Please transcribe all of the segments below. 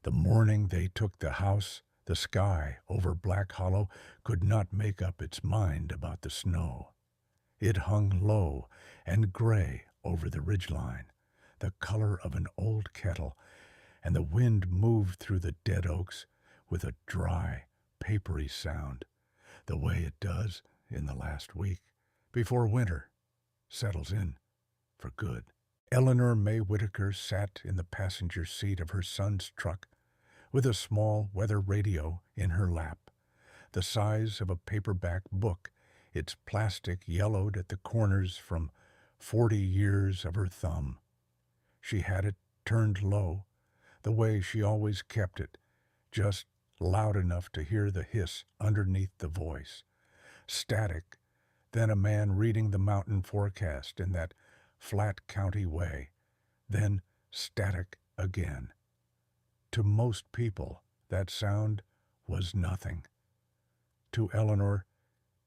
The morning they took the house, the sky over Black Hollow could not make up its mind about the snow. It hung low and gray over the ridgeline, the color of an old kettle, and the wind moved through the dead oaks with a dry, papery sound, the way it does in the last week, before winter settles in for good. Eleanor May Whitaker sat in the passenger seat of her son's truck with a small weather radio in her lap, the size of a paperback book, its plastic yellowed at the corners from 40 years of her thumb. She had it turned low, the way she always kept it, just loud enough to hear the hiss underneath the voice. Static, then a man reading the mountain forecast in that flat county way, then static again. To most people, that sound was nothing. To Eleanor,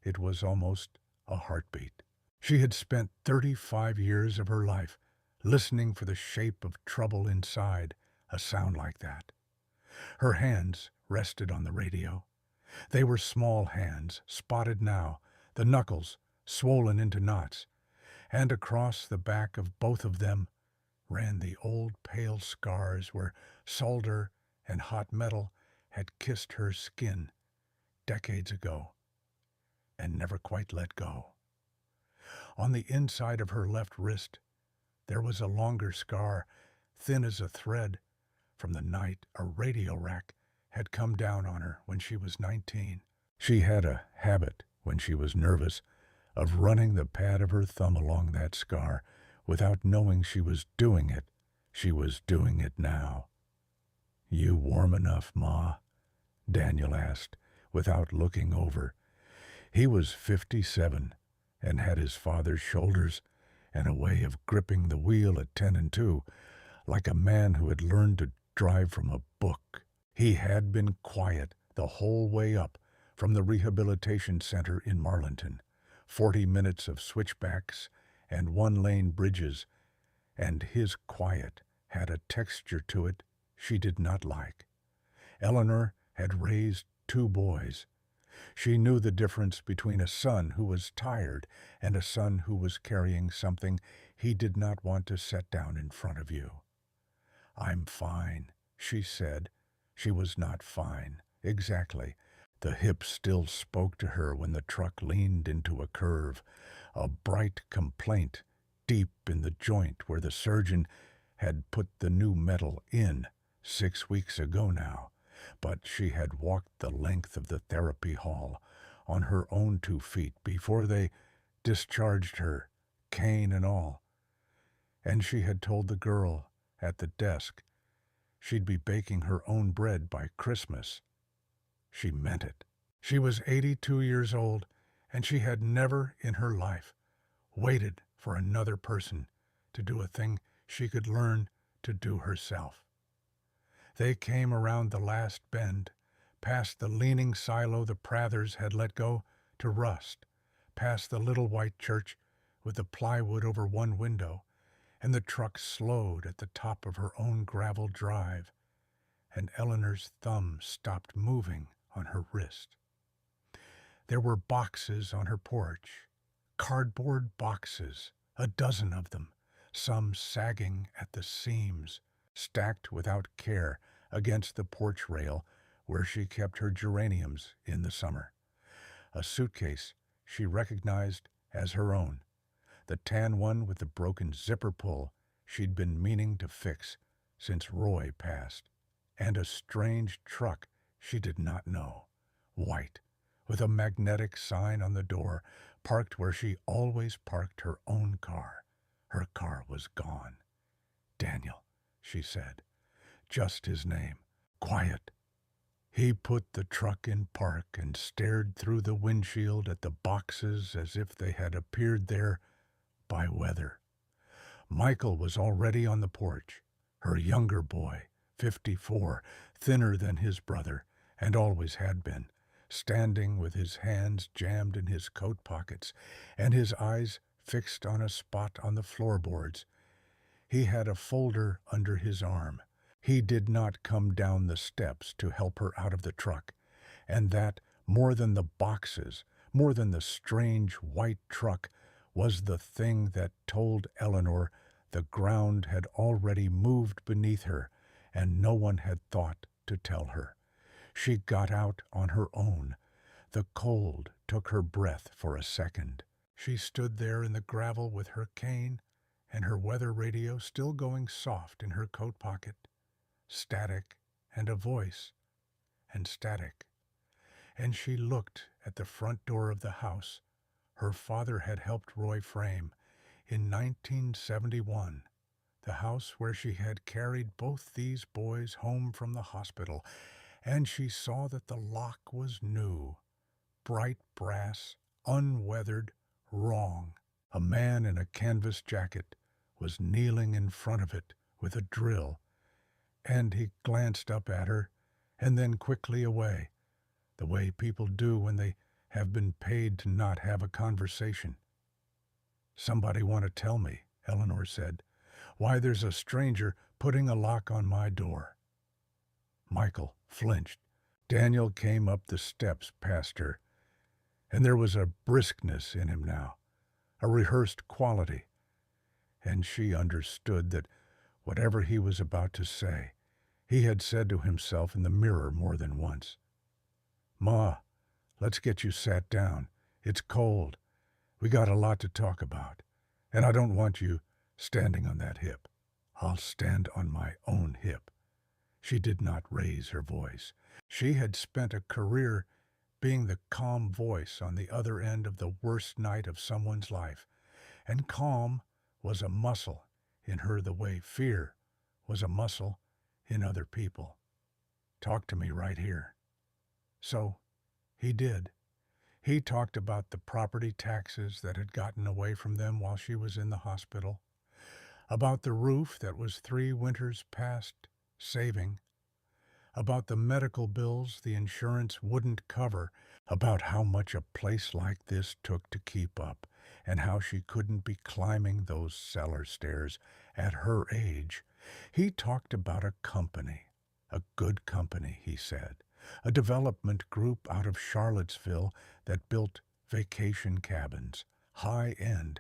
it was almost a heartbeat. She had spent 35 years of her life listening for the shape of trouble inside a sound like that. Her hands rested on the radio. They were small hands, spotted now, the knuckles swollen into knots, and across the back of both of them ran the old pale scars where solder and hot metal had kissed her skin decades ago and never quite let go. On the inside of her left wrist, there was a longer scar, thin as a thread, from the night a radio rack had come down on her when she was 19. She had a habit, when she was nervous, of running the pad of her thumb along that scar without knowing she was doing it. She was doing it now. "You warm enough, Ma?" Daniel asked, without looking over. He was 57 and had his father's shoulders and a way of gripping the wheel at 10 and 2, like a man who had learned to drive from a book. He had been quiet the whole way up from the rehabilitation center in Marlinton, 40 minutes of switchbacks and one-lane bridges, and his quiet had a texture to it she did not like. Eleanor had raised 2 boys. She knew the difference between a son who was tired and a son who was carrying something he did not want to set down in front of you. "I'm fine," she said. She was not fine, exactly. The hip still spoke to her when the truck leaned into a curve, a bright complaint deep in the joint where the surgeon had put the new metal in 6 weeks ago now. But she had walked the length of the therapy hall on her own 2 feet before they discharged her, cane and all. And she had told the girl at the desk she'd be baking her own bread by Christmas. She meant it. She was 82 years old, and she had never in her life waited for another person to do a thing she could learn to do herself. They came around the last bend, past the leaning silo the Prathers had let go to rust, past the little white church with the plywood over one window, and the truck slowed at the top of her own gravel drive, and Eleanor's thumb stopped moving on her wrist. There were boxes on her porch, cardboard boxes, a dozen of them, some sagging at the seams, stacked without care against the porch rail where she kept her geraniums in the summer. A suitcase she recognized as her own, the tan one with the broken zipper pull she'd been meaning to fix since Roy passed, and a strange truck she did not know, white, with a magnetic sign on the door, parked where she always parked her own car. Her car was gone. "Daniel," she said, just his name, quiet. He put the truck in park and stared through the windshield at the boxes as if they had appeared there by weather. Michael was already on the porch, her younger boy, 54, thinner than his brother, and always had been, standing with his hands jammed in his coat pockets and his eyes fixed on a spot on the floorboards. He had a folder under his arm. He did not come down the steps to help her out of the truck, and that, more than the boxes, more than the strange white truck, was the thing that told Eleanor the ground had already moved beneath her, and no one had thought to tell her. She got out on her own. The cold took her breath for a second. She stood there in the gravel with her cane and her weather radio still going soft in her coat pocket. Static and a voice, and static. And she looked at the front door of the house her father had helped Roy frame in 1971, the house where she had carried both these boys home from the hospital, and she saw that the lock was new, bright brass, unweathered, wrong. A man in a canvas jacket was kneeling in front of it with a drill, and he glanced up at her and then quickly away, the way people do when they have been paid to not have a conversation. "Somebody want to tell me," Eleanor said, "why there's a stranger putting a lock on my door?" Michael flinched. Daniel came up the steps past her, and there was a briskness in him now, a rehearsed quality, and she understood that whatever he was about to say, he had said to himself in the mirror more than once. "Ma, let's get you sat down. It's cold. We got a lot to talk about, and I don't want you standing on that hip." "I'll stand on my own hip." She did not raise her voice. She had spent a career being the calm voice on the other end of the worst night of someone's life, and calm was a muscle in her the way fear was a muscle in other people. "Talk to me right here." So he did. He talked about the property taxes that had gotten away from them while she was in the hospital, about the roof that was 3 winters past saving, about the medical bills the insurance wouldn't cover, about how much a place like this took to keep up, and how she couldn't be climbing those cellar stairs at her age. He talked about a company, a good company, he said, a development group out of Charlottesville that built vacation cabins, high-end,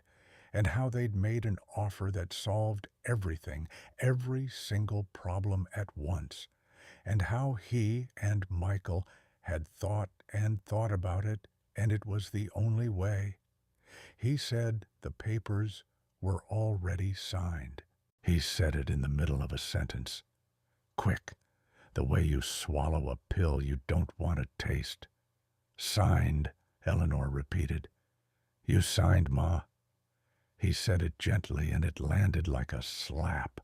and how they'd made an offer that solved everything, every single problem at once, and how he and Michael had thought and thought about it, and it was the only way. He said the papers were already signed. He said it in the middle of a sentence. Quick, the way you swallow a pill you don't want to taste. "Signed," Eleanor repeated. "You signed, Ma." He said it gently, and it landed like a slap.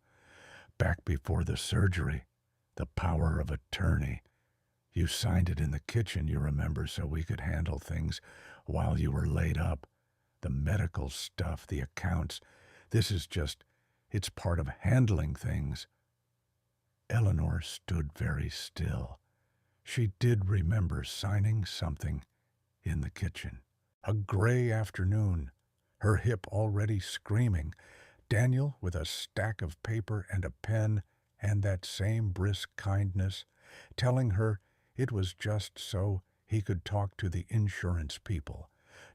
"Back before the surgery, the power of attorney. You signed it in the kitchen, you remember, so we could handle things while you were laid up. The medical stuff, the accounts. This is just, it's part of handling things." Eleanor stood very still. She did remember signing something in the kitchen. A gray afternoon, her hip already screaming, Daniel with a stack of paper and a pen and that same brisk kindness, telling her it was just so he could talk to the insurance people,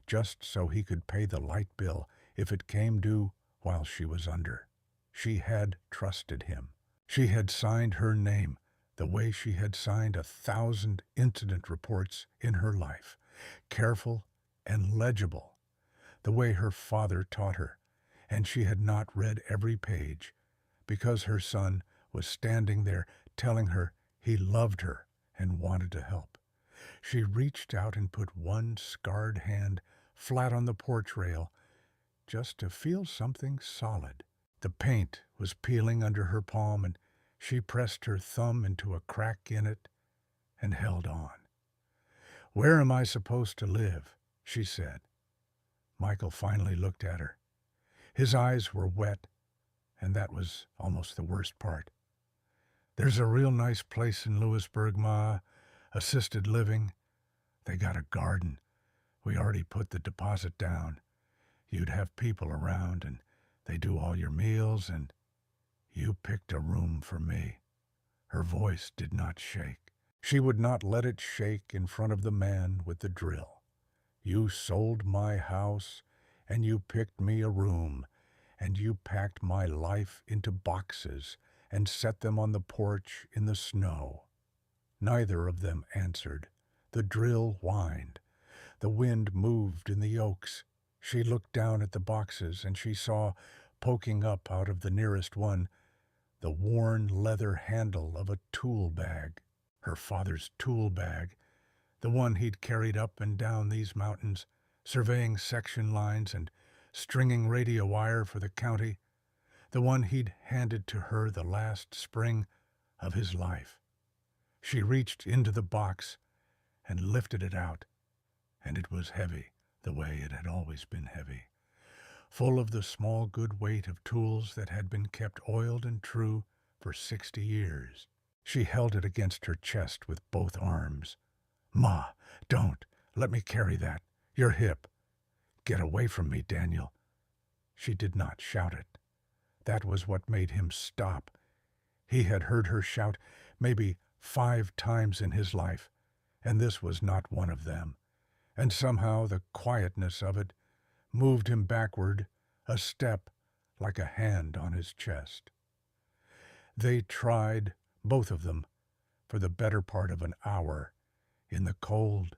just so he could pay the light bill if it came due while she was under. She had trusted him. She had signed her name the way she had signed 1,000 incident reports in her life, careful and legible, the way her father taught her, and she had not read every page, because her son was standing there telling her he loved her and wanted to help. She reached out and put one scarred hand flat on the porch rail, just to feel something solid. The paint was peeling under her palm, and she pressed her thumb into a crack in it and held on. "Where am I supposed to live?" she said. Michael finally looked at her. His eyes were wet, and that was almost the worst part. "There's a real nice place in Lewisburg, Ma. Assisted living. They got a garden. We already put the deposit down. You'd have people around, and they do all your meals, and you picked a room for me." Her voice did not shake. She would not let it shake in front of the man with the drill. You sold my house, and you picked me a room, and you packed my life into boxes and set them on the porch in the snow. Neither of them answered. The drill whined. The wind moved in the oaks. She looked down at the boxes, and she saw, poking up out of the nearest one, the worn leather handle of a tool bag. Her father's tool bag, the one he'd carried up and down these mountains, surveying section lines and stringing radio wire for the county, the one he'd handed to her the last spring of his life. She reached into the box and lifted it out, and it was heavy, the way it had always been heavy, full of the small good weight of tools that had been kept oiled and true for 60 years. She held it against her chest with both arms. "Ma, don't. Let me carry that. Your hip. Get away from me, Daniel." She did not shout it. That was what made him stop. He had heard her shout maybe 5 times in his life, and this was not one of them. And somehow the quietness of it moved him backward, a step, like a hand on his chest. They tried, both of them, for the better part of an hour, in the cold,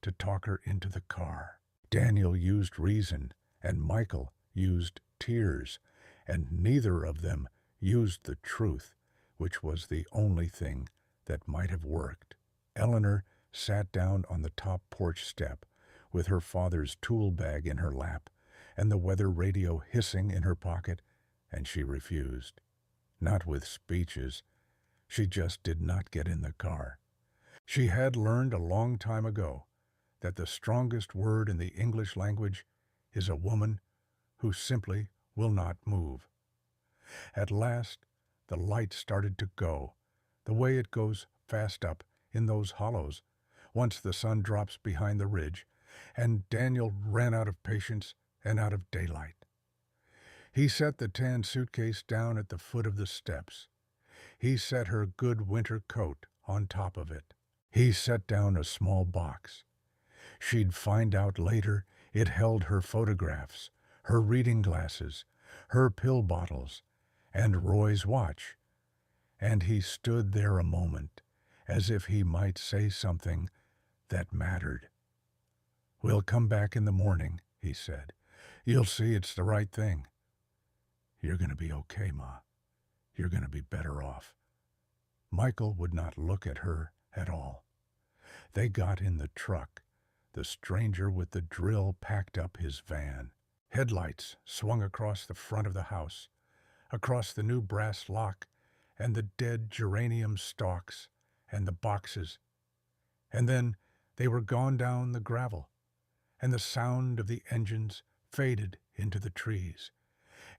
to talk her into the car. Daniel used reason, and Michael used tears, and neither of them used the truth, which was the only thing that might have worked. Eleanor sat down on the top porch step, with her father's tool bag in her lap, and the weather radio hissing in her pocket, and she refused. Not with speeches. She just did not get in the car. She had learned a long time ago that the strongest word in the English language is a woman who simply will not move. At last, the light started to go, the way it goes fast up in those hollows, once the sun drops behind the ridge, and Daniel ran out of patience and out of daylight. He set the tan suitcase down at the foot of the steps. He set her good winter coat on top of it. He set down a small box. She'd find out later it held her photographs, her reading glasses, her pill bottles, and Roy's watch. And he stood there a moment, as if he might say something that mattered. "We'll come back in the morning," he said. "You'll see it's the right thing. You're going to be okay, Ma. You're going to be better off." Michael would not look at her at all. They got in the truck. The stranger with the drill packed up his van. Headlights swung across the front of the house, across the new brass lock and the dead geranium stalks and the boxes. And then they were gone down the gravel, and the sound of the engines faded into the trees,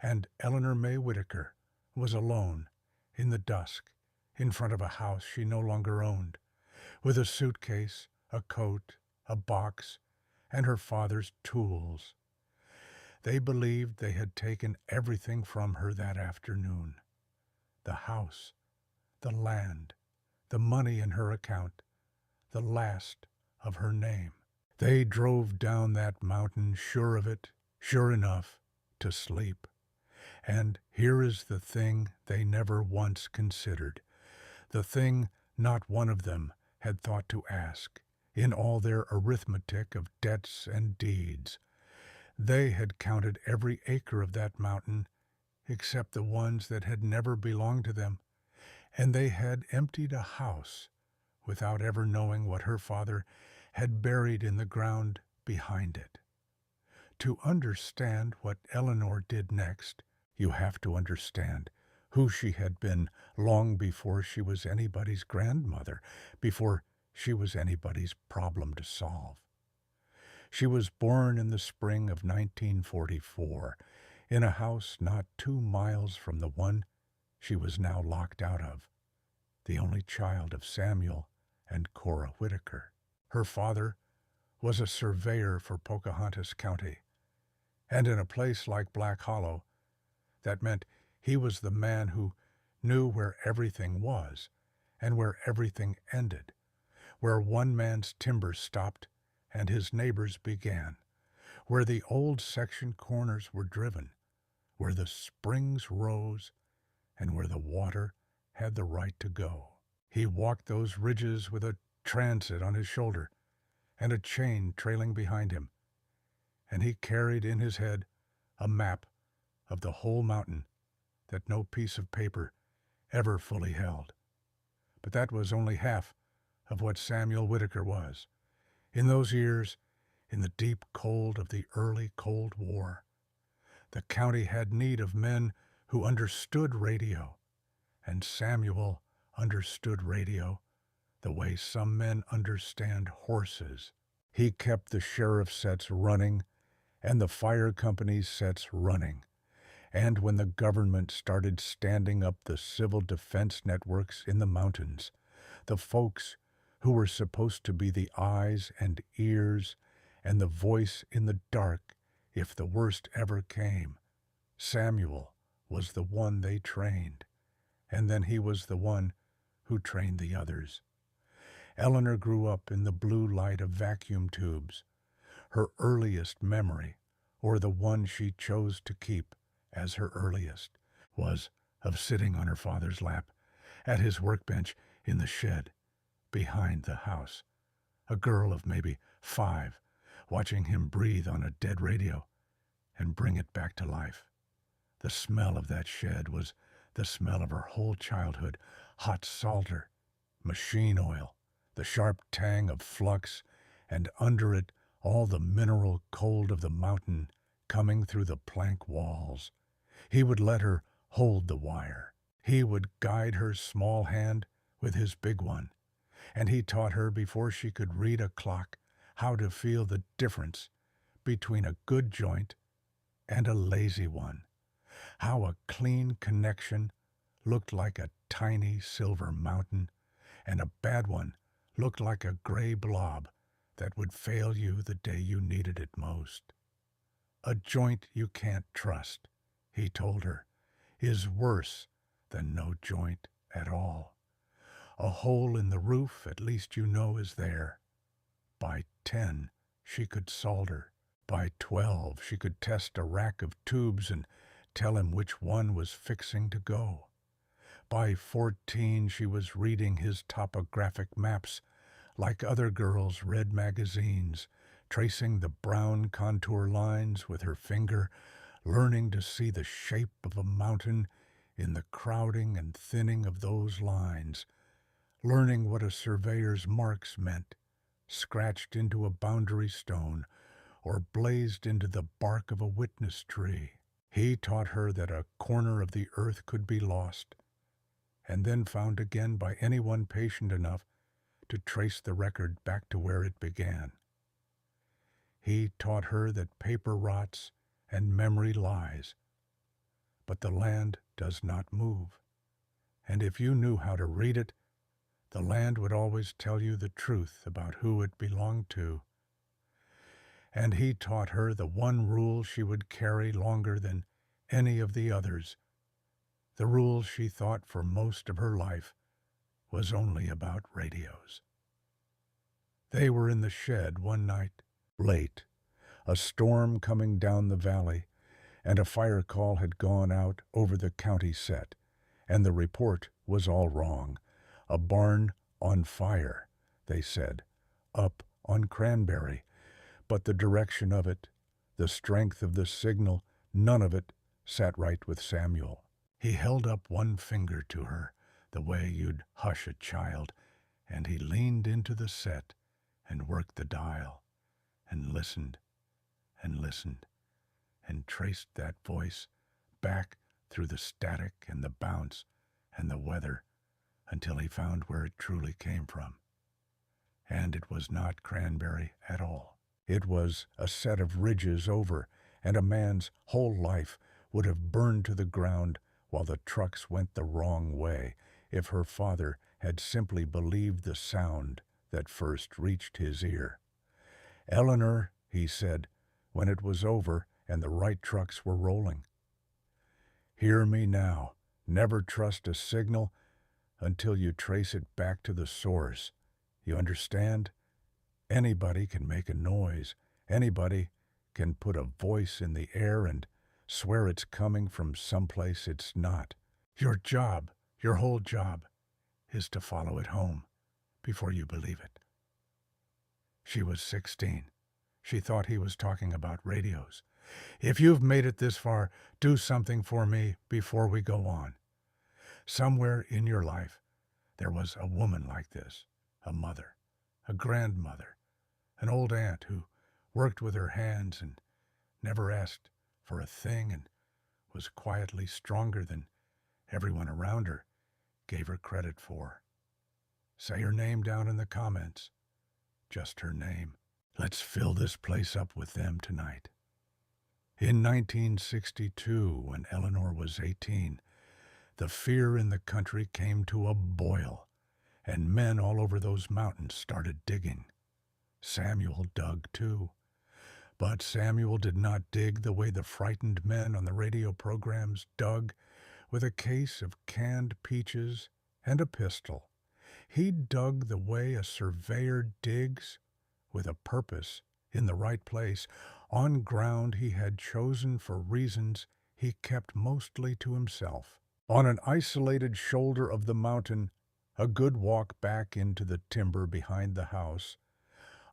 and Eleanor Whitaker was alone in the dusk in front of a house she no longer owned, with a suitcase, a coat, a box, and her father's tools. They believed they had taken everything from her that afternoon. The house, the land, the money in her account, the last of her name. They drove down that mountain sure of it, sure enough, to sleep. And here is the thing they never once considered, the thing not one of them had thought to ask, in all their arithmetic of debts and deeds. They had counted every acre of that mountain, except the ones that had never belonged to them, and they had emptied a house without ever knowing what her father had buried in the ground behind it. To understand what Eleanor did next, you have to understand who she had been long before she was anybody's grandmother, before she was anybody's problem to solve. She was born in the spring of 1944, in a house not 2 miles from the one she was now locked out of, the only child of Samuel and Cora Whitaker. Her father was a surveyor for Pocahontas County, and in a place like Black Hollow, that meant he was the man who knew where everything was and where everything ended, where one man's timber stopped and his neighbor's began, where the old section corners were driven, where the springs rose, and where the water had the right to go. He walked those ridges with a transit on his shoulder and a chain trailing behind him, and he carried in his head a map of the whole mountain that no piece of paper ever fully held. But that was only half of what Samuel Whitaker was. In those years, in the deep cold of the early Cold War, the county had need of men who understood radio, and Samuel understood radio the way some men understand horses. He kept the sheriff's sets running and the fire company's sets running. And when the government started standing up the civil defense networks in the mountains, the folks who were supposed to be the eyes and ears and the voice in the dark if the worst ever came, Samuel was the one they trained, and then he was the one who trained the others. Eleanor grew up in the blue light of vacuum tubes. Her earliest memory, or the one she chose to keep as her earliest, was of sitting on her father's lap at his workbench in the shed behind the house, a girl of maybe 5, watching him breathe on a dead radio and bring it back to life. The smell of that shed was the smell of her whole childhood: hot solder, machine oil, the sharp tang of flux, and under it all the mineral cold of the mountain coming through the plank walls. He would let her hold the wire. He would guide her small hand with his big one, and he taught her before she could read a clock how to feel the difference between a good joint and a lazy one, how a clean connection looked like a tiny silver mountain, and a bad one looked like a gray blob that would fail you the day you needed it most. A joint you can't trust, he told her, is worse than no joint at all. A hole in the roof at least you know is there. By 10, she could solder. By 12, she could test a rack of tubes and tell him which one was fixing to go. By 14, she was reading his topographic maps like other girls read magazines, tracing the brown contour lines with her finger, learning to see the shape of a mountain in the crowding and thinning of those lines, learning what a surveyor's marks meant, scratched into a boundary stone or blazed into the bark of a witness tree. He taught her that a corner of the earth could be lost, and then found again by anyone patient enough to trace the record back to where it began. He taught her that paper rots and memory lies, but the land does not move, and if you knew how to read it, the land would always tell you the truth about who it belonged to. And he taught her the one rule she would carry longer than any of the others, the rule she thought for most of her life was only about radios. They were in the shed one night, late, a storm coming down the valley, and a fire call had gone out over the county set, and the report was all wrong. A barn on fire, they said, up on Cranberry, but the direction of it, the strength of the signal, none of it sat right with Samuel. He held up one finger to her, the way you'd hush a child, and he leaned into the set and worked the dial, and listened, and traced that voice back through the static and the bounce and the weather until he found where it truly came from. And it was not Cranberry at all. It was a set of ridges over, and a man's whole life would have burned to the ground while the trucks went the wrong way if her father had simply believed the sound that first reached his ear. "Eleanor," he said, when it was over and the right trucks were rolling, "hear me now. Never trust a signal until you trace it back to the source. You understand? Anybody can make a noise. Anybody can put a voice in the air and swear it's coming from someplace it's not. Your job, your whole job, is to follow it home before you believe it. She was 16. She thought he was talking about radios. If you've made it this far, do something for me before we go on. Somewhere in your life, there was a woman like this, a mother, a grandmother, an old aunt who worked with her hands and never asked for a thing and was quietly stronger than everyone around her gave her credit for. Say her name down in the comments. Just her name. Let's fill this place up with them tonight. In 1962, when Eleanor was 18, the fear in the country came to a boil, and men all over those mountains started digging. Samuel dug too. But Samuel did not dig the way the frightened men on the radio programs dug, with a case of canned peaches and a pistol. He dug the way a surveyor digs, with a purpose, in the right place, on ground he had chosen for reasons he kept mostly to himself. On an isolated shoulder of the mountain, a good walk back into the timber behind the house,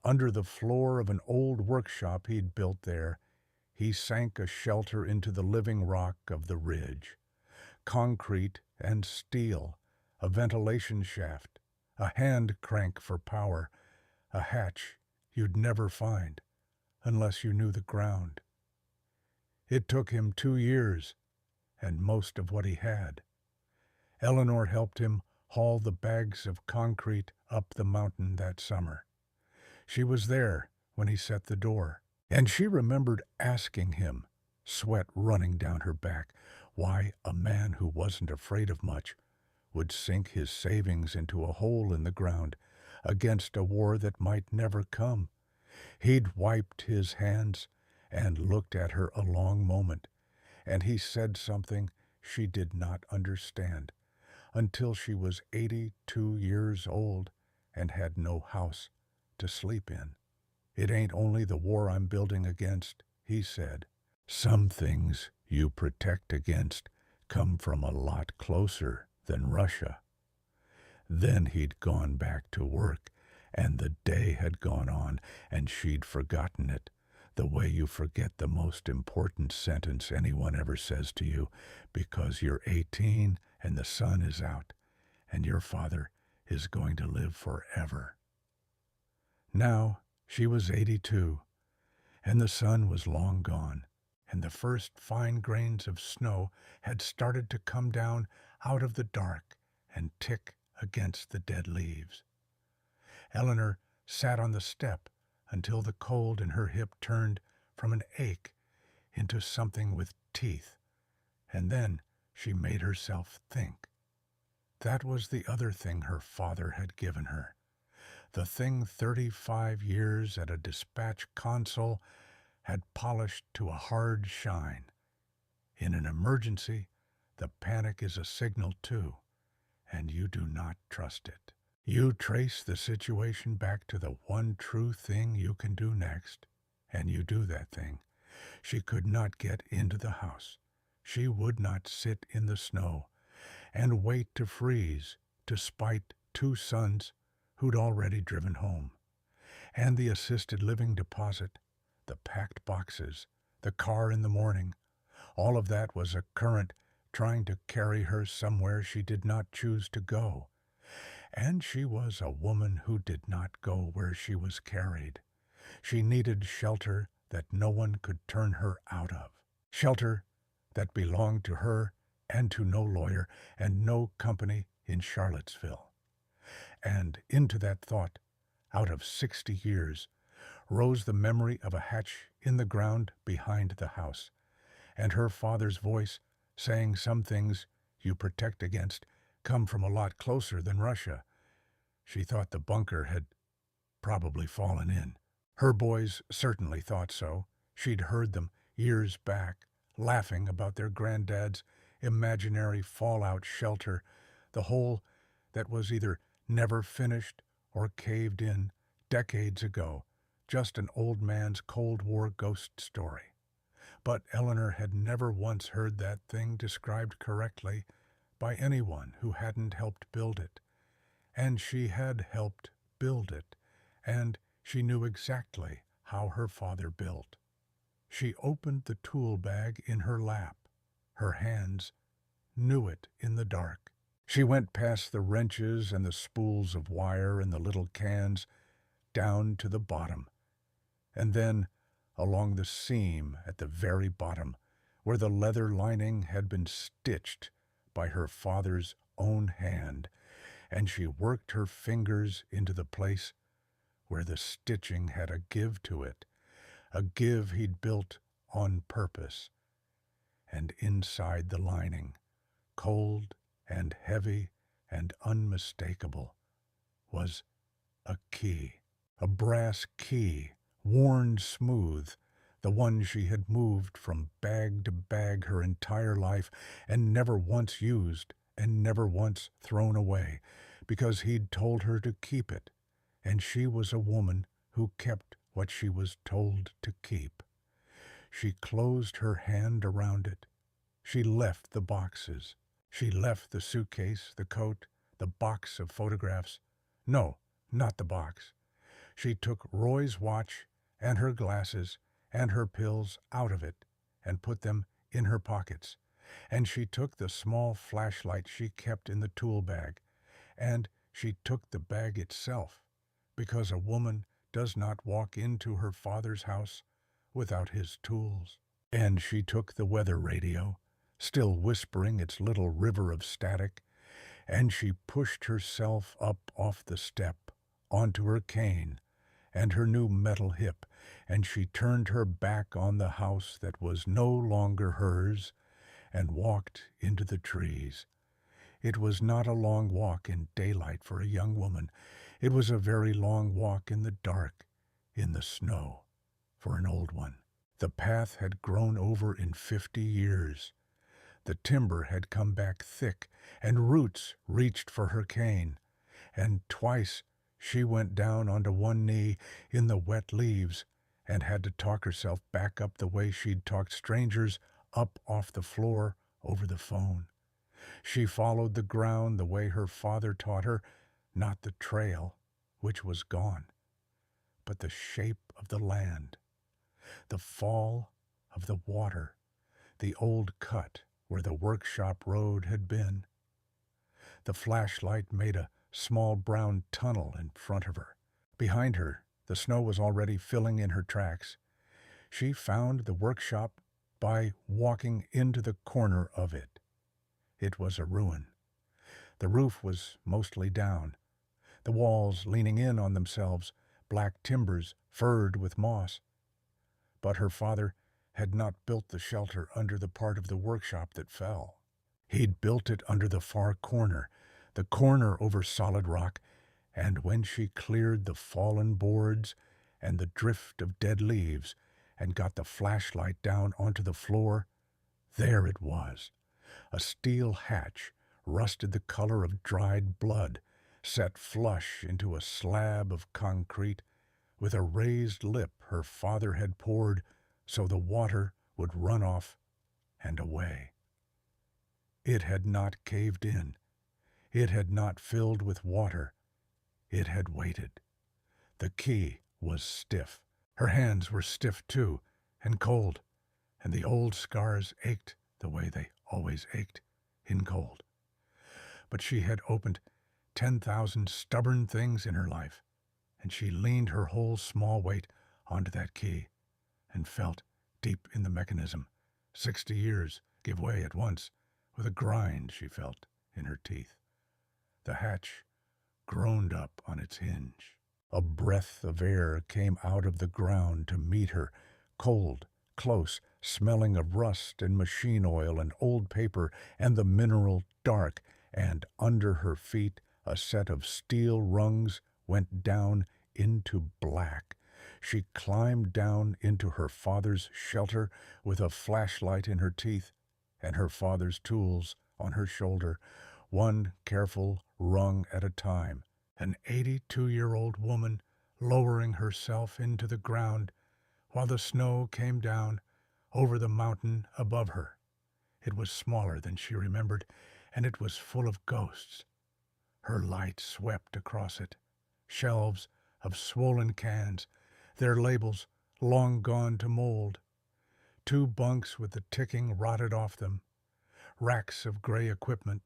under the floor of an old workshop he'd built there, he sank a shelter into the living rock of the ridge. Concrete and steel, a ventilation shaft, a hand crank for power, a hatch you'd never find unless you knew the ground. It took him 2 years and most of what he had. Eleanor helped him haul the bags of concrete up the mountain that summer. She was there when he set the door, and she remembered asking him, sweat running down her back, why a man who wasn't afraid of much would sink his savings into a hole in the ground against a war that might never come. He'd wiped his hands and looked at her a long moment, and he said something she did not understand until she was 82 years old and had no house to sleep in. It ain't only the war I'm building against, he said. Some things you protect against come from a lot closer than Russia. Then he'd gone back to work, and the day had gone on, and she'd forgotten it, the way you forget the most important sentence anyone ever says to you, because you're 18 and the sun is out, and your father is going to live forever. Now she was 82, and the sun was long gone, and the first fine grains of snow had started to come down out of the dark and tick against the dead leaves. Eleanor sat on the step until the cold in her hip turned from an ache into something with teeth, and then she made herself think. That was the other thing her father had given her, the thing 35 years at a dispatch console had polished to a hard shine. In an emergency, the panic is a signal too, and you do not trust it. You trace the situation back to the one true thing you can do next, and you do that thing. She could not get into the house. She would not sit in the snow and wait to freeze to spite 2 sons who'd already driven home. And the assisted living deposit, the packed boxes, the car in the morning, all of that was a current trying to carry her somewhere she did not choose to go. And she was a woman who did not go where she was carried. She needed shelter that no one could turn her out of. Shelter that belonged to her and to no lawyer and no company in Charlottesville. And into that thought, out of 60 years, rose the memory of a hatch in the ground behind the house, and her father's voice saying some things you protect against come from a lot closer than Russia. She thought the bunker had probably fallen in. Her boys certainly thought so. She'd heard them years back, laughing about their granddad's imaginary fallout shelter, the whole that was either never finished or caved in decades ago, just an old man's Cold War ghost story. But Eleanor had never once heard that thing described correctly by anyone who hadn't helped build it. And she had helped build it, and she knew exactly how her father built. She opened the tool bag in her lap. Her hands knew it in the dark. She went past the wrenches and the spools of wire and the little cans down to the bottom, and then along the seam at the very bottom, where the leather lining had been stitched by her father's own hand, and she worked her fingers into the place where the stitching had a give to it, a give he'd built on purpose. And inside the lining, cold and heavy and unmistakable, was a key, a brass key, worn smooth, the one she had moved from bag to bag her entire life and never once used and never once thrown away, because he'd told her to keep it, and she was a woman who kept what she was told to keep. She closed her hand around it. She left the boxes. She left the suitcase, the coat, the box of photographs. No, not the box. She took Roy's watch and her glasses and her pills out of it and put them in her pockets. And she took the small flashlight she kept in the tool bag, and she took the bag itself, because a woman does not walk into her father's house without his tools. And she took the weather radio, still whispering its little river of static, and she pushed herself up off the step onto her cane and her new metal hip, and she turned her back on the house that was no longer hers and walked into the trees. It was not a long walk in daylight for a young woman. It was a very long walk in the dark, in the snow, for an old one. The path had grown over in 50 years. The timber had come back thick, and roots reached for her cane, and twice she went down onto one knee in the wet leaves and had to talk herself back up the way she'd talked strangers up off the floor over the phone. She followed the ground the way her father taught her, not the trail, which was gone, but the shape of the land, the fall of the water, the old cut where the workshop road had been. The flashlight made a small brown tunnel in front of her. Behind her, the snow was already filling in her tracks. She found the workshop by walking into the corner of it. It was a ruin. The roof was mostly down, the walls leaning in on themselves, black timbers furred with moss. But her father had not built the shelter under the part of the workshop that fell. He'd built it under the far corner, the corner over solid rock, and when she cleared the fallen boards and the drift of dead leaves and got the flashlight down onto the floor, there it was, a steel hatch, rusted the color of dried blood, set flush into a slab of concrete, with a raised lip her father had poured so the water would run off and away. It had not caved in. It had not filled with water. It had waited. The key was stiff. Her hands were stiff too, and cold, and the old scars ached the way they always ached in cold. But she had opened 10,000 stubborn things in her life, and she leaned her whole small weight onto that key and felt deep in the mechanism. 60 years give way at once with a grind she felt in her teeth. The hatch groaned up on its hinge. A breath of air came out of the ground to meet her, cold, close, smelling of rust and machine oil and old paper and the mineral dark, and under her feet a set of steel rungs went down into black. She climbed down into her father's shelter with a flashlight in her teeth and her father's tools on her shoulder, one careful, rung at a time, an 82-year-old woman lowering herself into the ground while the snow came down over the mountain above her. It was smaller than she remembered, and it was full of ghosts. Her light swept across it. Shelves of swollen cans, their labels long gone to mold. 2 bunks with the ticking rotted off them. Racks of gray equipment.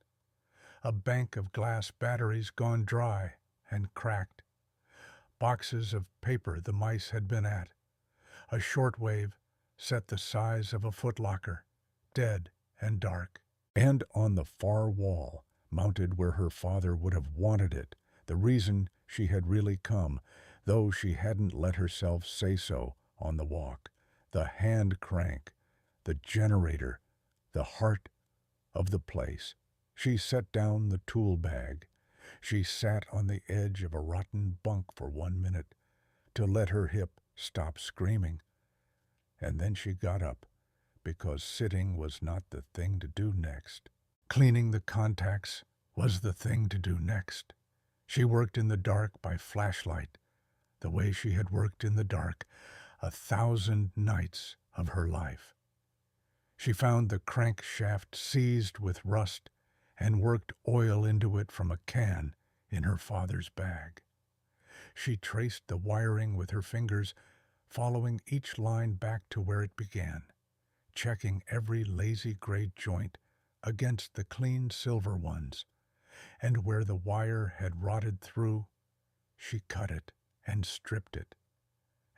A bank of glass batteries gone dry and cracked. Boxes of paper the mice had been at. A shortwave set the size of a footlocker, dead and dark. And on the far wall, mounted where her father would have wanted it, the reason she had really come, though she hadn't let herself say so on the walk, the hand crank, the generator, the heart of the place. She set down the tool bag. She sat on the edge of a rotten bunk for 1 minute to let her hip stop screaming. And then she got up, because sitting was not the thing to do next. Cleaning the contacts was the thing to do next. She worked in the dark by flashlight, the way she had worked in the dark 1,000 nights of her life. She found the crankshaft seized with rust and worked oil into it from a can in her father's bag. She traced the wiring with her fingers, following each line back to where it began, checking every lazy gray joint against the clean silver ones, and where the wire had rotted through, she cut it and stripped it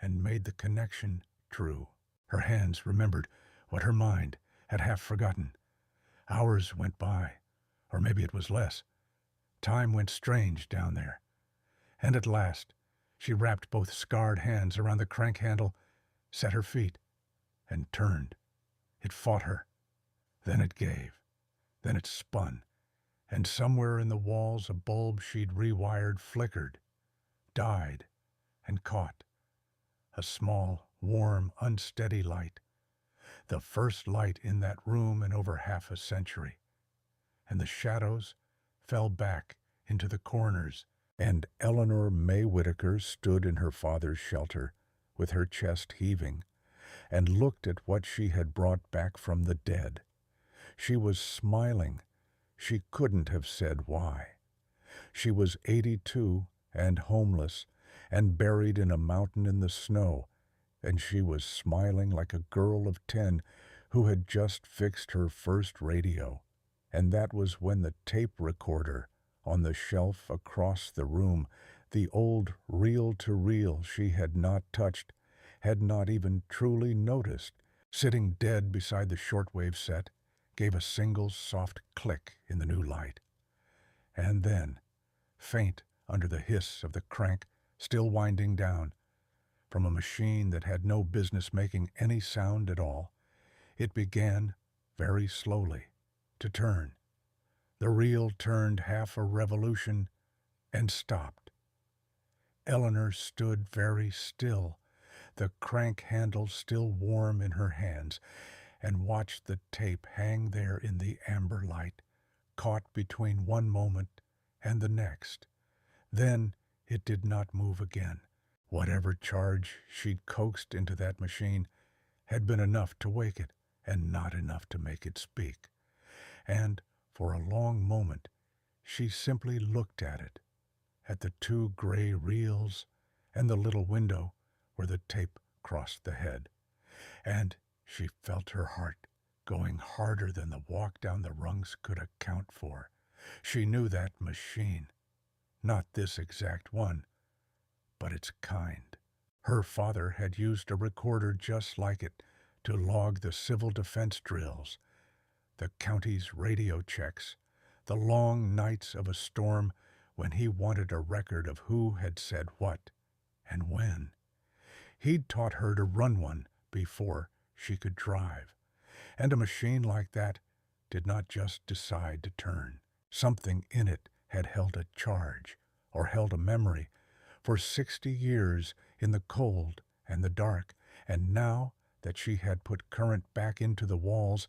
and made the connection true. Her hands remembered what her mind had half forgotten. Hours went by, or maybe it was less. Time went strange down there. And at last, she wrapped both scarred hands around the crank handle, set her feet, and turned. It fought her. Then it gave. Then it spun. And somewhere in the walls a bulb she'd rewired flickered, died, and caught. A small, warm, unsteady light. The first light in that room in over half a century. And the shadows fell back into the corners, and Eleanor Whitaker stood in her father's shelter, with her chest heaving, and looked at what she had brought back from the dead. She was smiling. She couldn't have said why. She was 82 and homeless and buried in a mountain in the snow, and she was smiling like a girl of 10 who had just fixed her first radio. And that was when the tape recorder on the shelf across the room, the old reel-to-reel she had not touched, had not even truly noticed, sitting dead beside the shortwave set, gave a single soft click in the new light. And then, faint under the hiss of the crank still winding down, from a machine that had no business making any sound at all, it began, very slowly, to turn. The reel turned half a revolution and stopped. Eleanor stood very still, the crank handle still warm in her hands, and watched the tape hang there in the amber light, caught between one moment and the next. Then it did not move again. Whatever charge she'd coaxed into that machine had been enough to wake it, and not enough to make it speak. And for a long moment, she simply looked at it, at the 2 gray reels and the little window where the tape crossed the head. And she felt her heart going harder than the walk down the rungs could account for. She knew that machine, not this exact one, but its kind. Her father had used a recorder just like it to log the civil defense drills, the county's radio checks, the long nights of a storm when he wanted a record of who had said what and when. He'd taught her to run one before she could drive, and a machine like that did not just decide to turn. Something in it had held a charge, or held a memory, for 60 years in the cold and the dark, and now that she had put current back into the walls,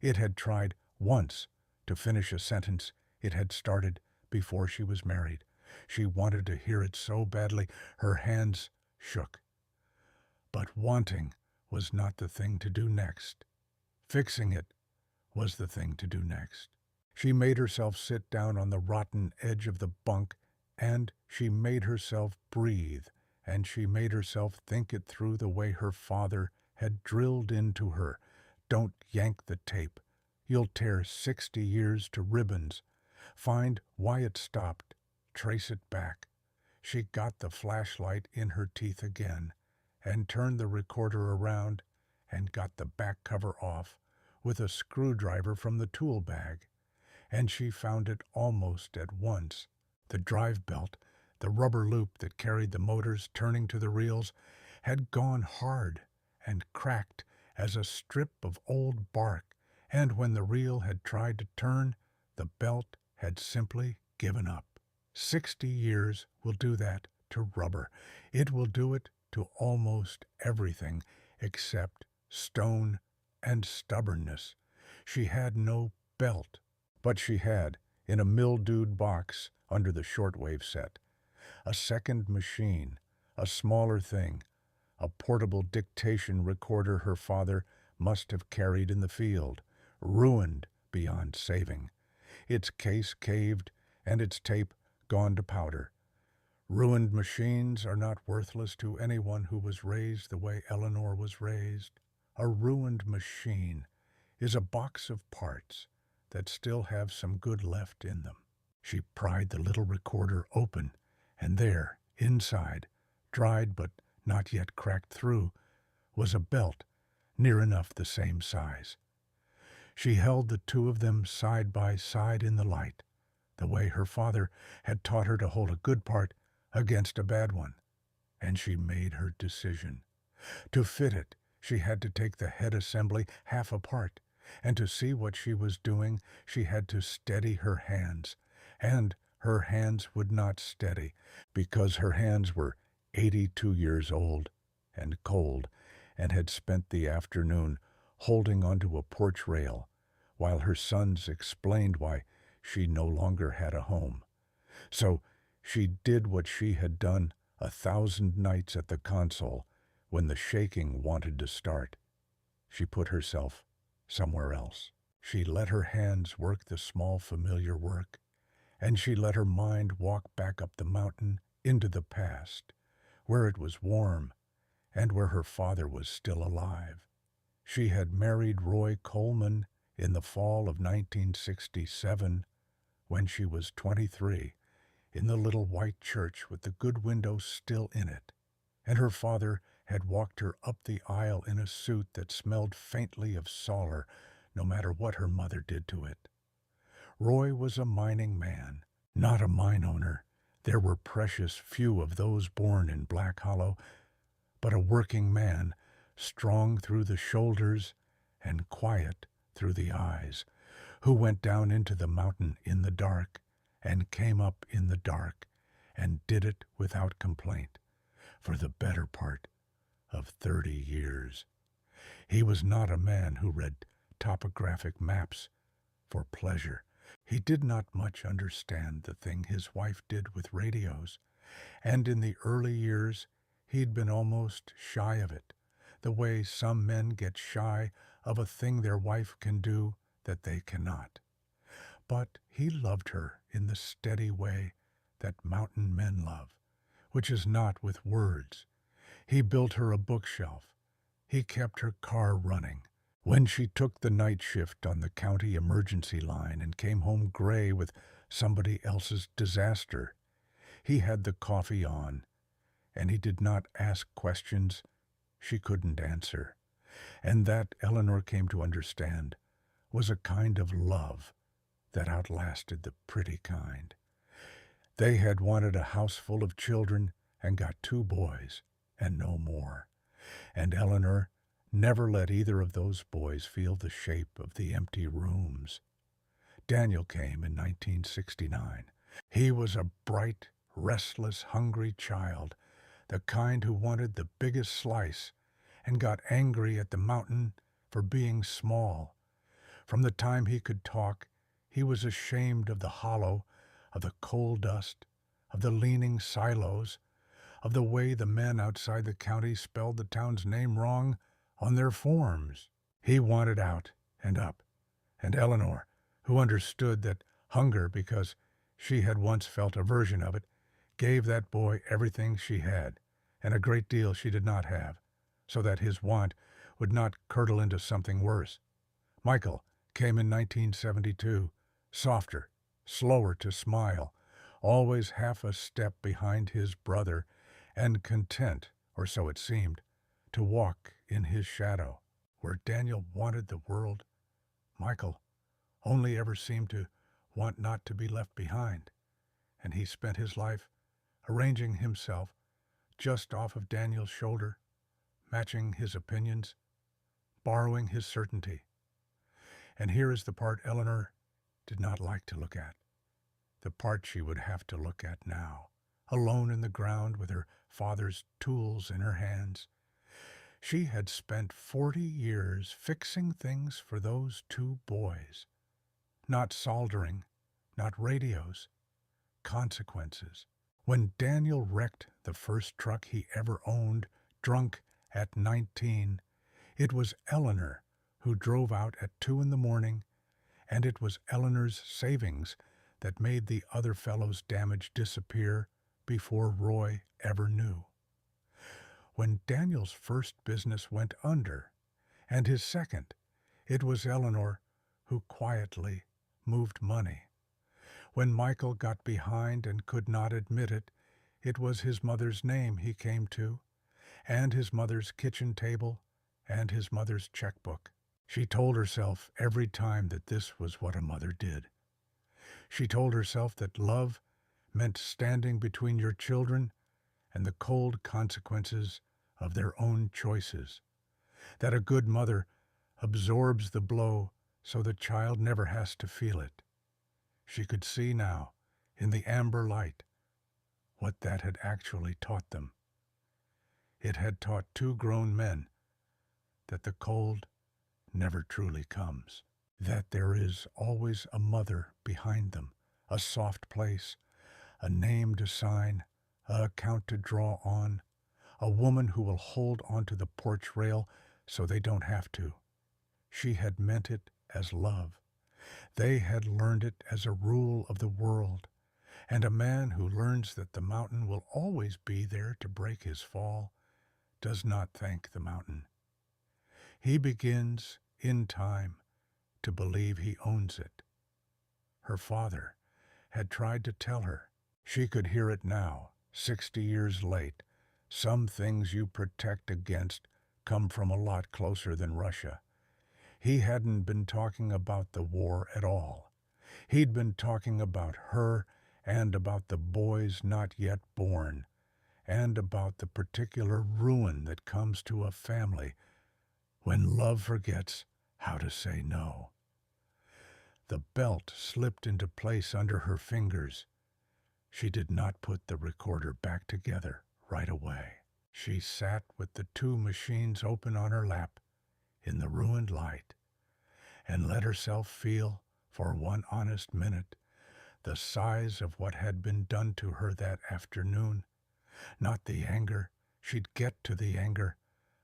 it had tried once to finish a sentence it had started before she was married. She wanted to hear it so badly, her hands shook. But wanting was not the thing to do next. Fixing it was the thing to do next. She made herself sit down on the rotten edge of the bunk, and she made herself breathe, and she made herself think it through the way her father had drilled into her. Don't yank the tape. You'll tear 60 years to ribbons. Find why it stopped. Trace it back. She got the flashlight in her teeth again and turned the recorder around and got the back cover off with a screwdriver from the tool bag. And she found it almost at once. The drive belt, the rubber loop that carried the motors turning to the reels, had gone hard and cracked as a strip of old bark, and when the reel had tried to turn, the belt had simply given up. 60 years will do that to rubber. It will do it to almost everything except stone and stubbornness. She had no belt, but she had, in a mildewed box under the shortwave set, a second machine, a smaller thing, a portable dictation recorder her father must have carried in the field, ruined beyond saving, its case caved and its tape gone to powder. Ruined machines are not worthless to anyone who was raised the way Eleanor was raised. A ruined machine is a box of parts that still have some good left in them. She pried the little recorder open, and there, inside, dried but not yet cracked through, was a belt near enough the same size. She held the two of them side by side in the light, the way her father had taught her to hold a good part against a bad one, and she made her decision. To fit it, she had to take the head assembly half apart, and to see what she was doing, she had to steady her hands, and her hands would not steady, because her hands were 82 years old and cold, and had spent the afternoon holding onto a porch rail, while her sons explained why she no longer had a home. So she did what she had done 1,000 nights at the console when the shaking wanted to start. She put herself somewhere else. She let her hands work the small familiar work, and she let her mind walk back up the mountain into the past, where it was warm and where her father was still alive. She had married Roy Coleman in the fall of 1967 when she was 23, in the little white church with the good windows still in it, and her father had walked her up the aisle in a suit that smelled faintly of solar, no matter what her mother did to it. Roy was a mining man, not a mine owner. There were precious few of those born in Black Hollow, but a working man, strong through the shoulders and quiet through the eyes, who went down into the mountain in the dark and came up in the dark and did it without complaint for the better part of 30 years. He was not a man who read topographic maps for pleasure. He did not much understand the thing his wife did with radios, and in the early years he'd been almost shy of it, the way some men get shy of a thing their wife can do that they cannot. But he loved her in the steady way that mountain men love, which is not with words. He built her a bookshelf. He kept her car running. When she took the night shift on the county emergency line and came home gray with somebody else's disaster, he had the coffee on, and he did not ask questions she couldn't answer. And that, Eleanor came to understand, was a kind of love that outlasted the pretty kind. They had wanted a house full of children and got 2 boys and no more. And Eleanor never let either of those boys feel the shape of the empty rooms. Daniel came in 1969. He was a bright, restless, hungry child, the kind who wanted the biggest slice and got angry at the mountain for being small. From the time he could talk, he was ashamed of the hollow, of the coal dust, of the leaning silos, of the way the men outside the county spelled the town's name wrong on their forms. He wanted out and up, and Eleanor, who understood that hunger because she had once felt a version of it, gave that boy everything she had, and a great deal she did not have, so that his want would not curdle into something worse. Michael came in 1972, softer, slower to smile, always half a step behind his brother, and content, or so it seemed, to walk in his shadow. Where Daniel wanted the world, Michael only ever seemed to want not to be left behind, and he spent his life arranging himself just off of Daniel's shoulder, matching his opinions, borrowing his certainty. And here is the part Eleanor did not like to look at, the part she would have to look at now, alone in the ground with her father's tools in her hands. She had spent 40 years fixing things for those two boys. Not soldering, not radios, consequences. When Daniel wrecked the first truck he ever owned, drunk at 19, it was Eleanor who drove out at 2 in the morning, and it was Eleanor's savings that made the other fellow's damage disappear before Roy ever knew. When Daniel's first business went under, and his second, it was Eleanor who quietly moved money. When Michael got behind and could not admit it, it was his mother's name he came to, and his mother's kitchen table, and his mother's checkbook. She told herself every time that this was what a mother did. She told herself that love meant standing between your children and the cold consequences of their own choices, that a good mother absorbs the blow so the child never has to feel it. She could see now, in the amber light, what that had actually taught them. It had taught two grown men that the cold never truly comes, that there is always a mother behind them, a soft place, a name to sign, a account to draw on, a woman who will hold onto the porch rail so they don't have to. She had meant it as love. They had learned it as a rule of the world, and a man who learns that the mountain will always be there to break his fall does not thank the mountain. He begins, in time, to believe he owns it. Her father had tried to tell her. She could hear it now, 60 years late. Some things you protect against come from a lot closer than Russia. He hadn't been talking about the war at all. He'd been talking about her and about the boys not yet born, and about the particular ruin that comes to a family when love forgets how to say no. The belt slipped into place under her fingers. She did not put the recorder back together right away. She sat with the two machines open on her lap in the ruined light and let herself feel, for one honest minute, the size of what had been done to her that afternoon. Not the anger, she'd get to the anger,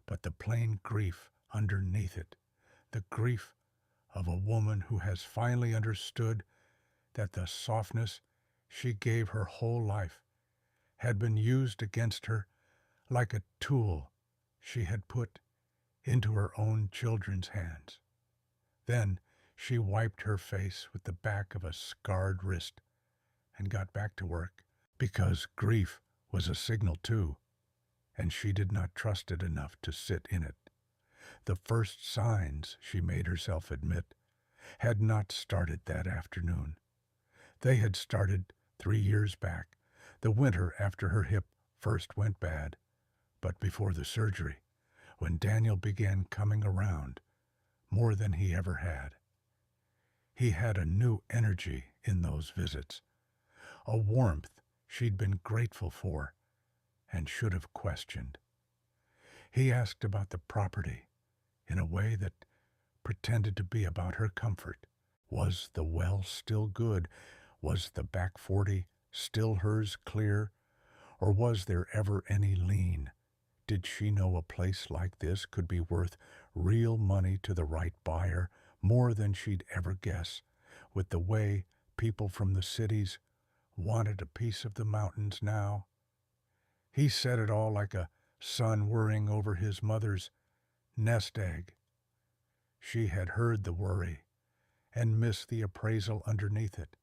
but the plain grief underneath it, the grief of a woman who has finally understood that the softness she gave her whole life had been used against her like a tool she had put into her own children's hands. Then she wiped her face with the back of a scarred wrist and got back to work, because grief was a signal too, and she did not trust it enough to sit in it. The first signs, she made herself admit, had not started that afternoon. They had started 3 years back, the winter after her hip first went bad, but before the surgery, when Daniel began coming around more than he ever had. He had a new energy in those visits, a warmth she'd been grateful for and should have questioned. He asked about the property in a way that pretended to be about her comfort. Was the well still good? Was the back 40 still hers clear, or was there ever any lien? Did she know a place like this could be worth real money to the right buyer, more than she'd ever guess, with the way people from the cities wanted a piece of the mountains now? He said it all like a son worrying over his mother's nest egg. She had heard the worry and missed the appraisal underneath it.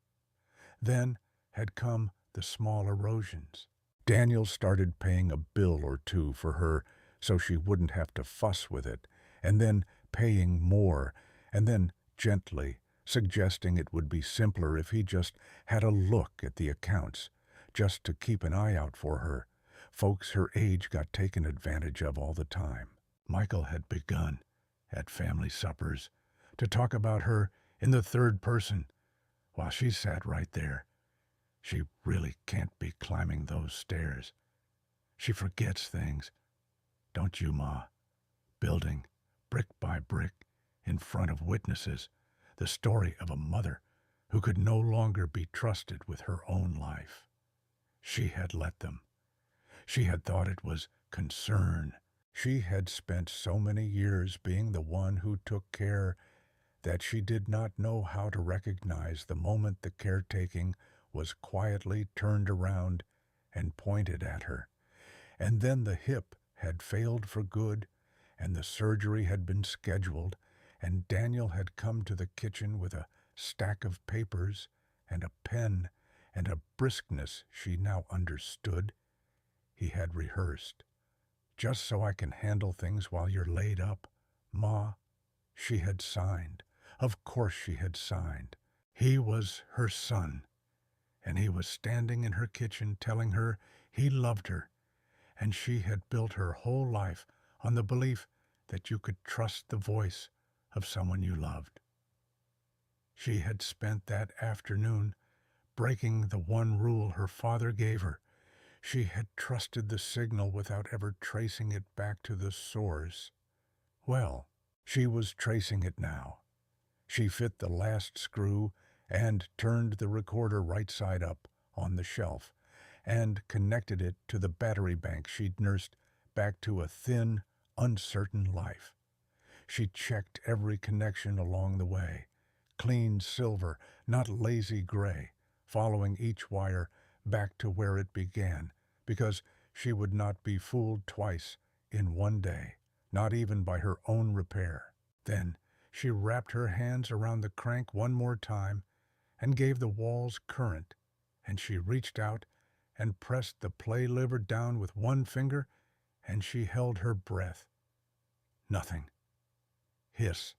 Then had come the small erosions. Daniel started paying a bill or two for her so she wouldn't have to fuss with it, and then paying more, and then gently suggesting it would be simpler if he just had a look at the accounts, just to keep an eye out for her. Folks her age got taken advantage of all the time. Michael had begun, at family suppers, to talk about her in the third person, while she sat right there. She really can't be climbing those stairs. She forgets things. Don't you, Ma? Building, brick by brick, in front of witnesses, the story of a mother who could no longer be trusted with her own life. She had let them. She had thought it was concern. She had spent so many years being the one who took care that she did not know how to recognize the moment the caretaking was quietly turned around and pointed at her. And then the hip had failed for good, and the surgery had been scheduled, and Daniel had come to the kitchen with a stack of papers and a pen and a briskness she now understood. He had rehearsed. Just so I can handle things while you're laid up, Ma. She had signed. Of course she had signed. He was her son, and he was standing in her kitchen telling her he loved her, and she had built her whole life on the belief that you could trust the voice of someone you loved. She had spent that afternoon breaking the one rule her father gave her. She had trusted the signal without ever tracing it back to the source. Well, she was tracing it now. She fit the last screw and turned the recorder right side up on the shelf and connected it to the battery bank she'd nursed back to a thin, uncertain life. She checked every connection along the way, clean silver, not lazy gray, following each wire back to where it began, because she would not be fooled twice in one day, not even by her own repair. Then she wrapped her hands around the crank one more time and gave the walls current, and she reached out and pressed the play lever down with one finger, and she held her breath. Nothing. Hiss.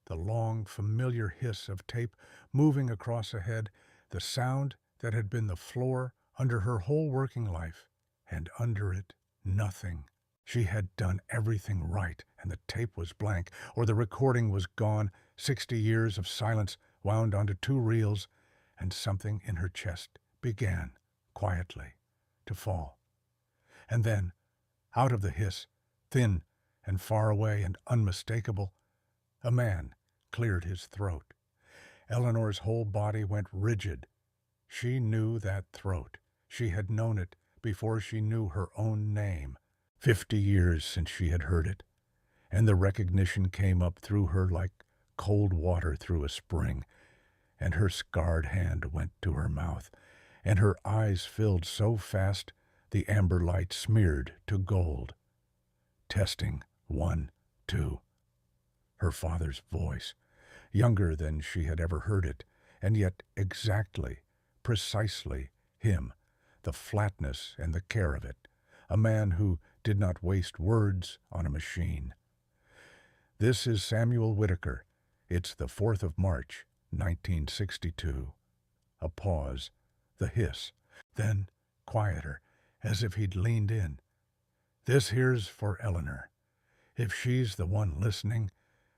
The long, familiar hiss of tape moving across ahead, the sound that had been the floor under her whole working life, and under it, nothing. She had done everything right, and the tape was blank, or the recording was gone, 60 years of silence wound onto 2 reels, and something in her chest began, quietly, to fall. And then, out of the hiss, thin and far away and unmistakable, a man cleared his throat. Eleanor's whole body went rigid. She knew that throat. She had known it before she knew her own name. 50 years since she had heard it, and the recognition came up through her like cold water through a spring, and her scarred hand went to her mouth, and her eyes filled so fast the amber light smeared to gold. Testing, 1, 2. Her father's voice, younger than she had ever heard it, and yet exactly, precisely him, the flatness and the care of it, a man who did not waste words on a machine. This is Samuel Whitaker. It's the 4th of March, 1962. A pause, the hiss, then quieter, as if he'd leaned in. This here's for Eleanor. If she's the one listening,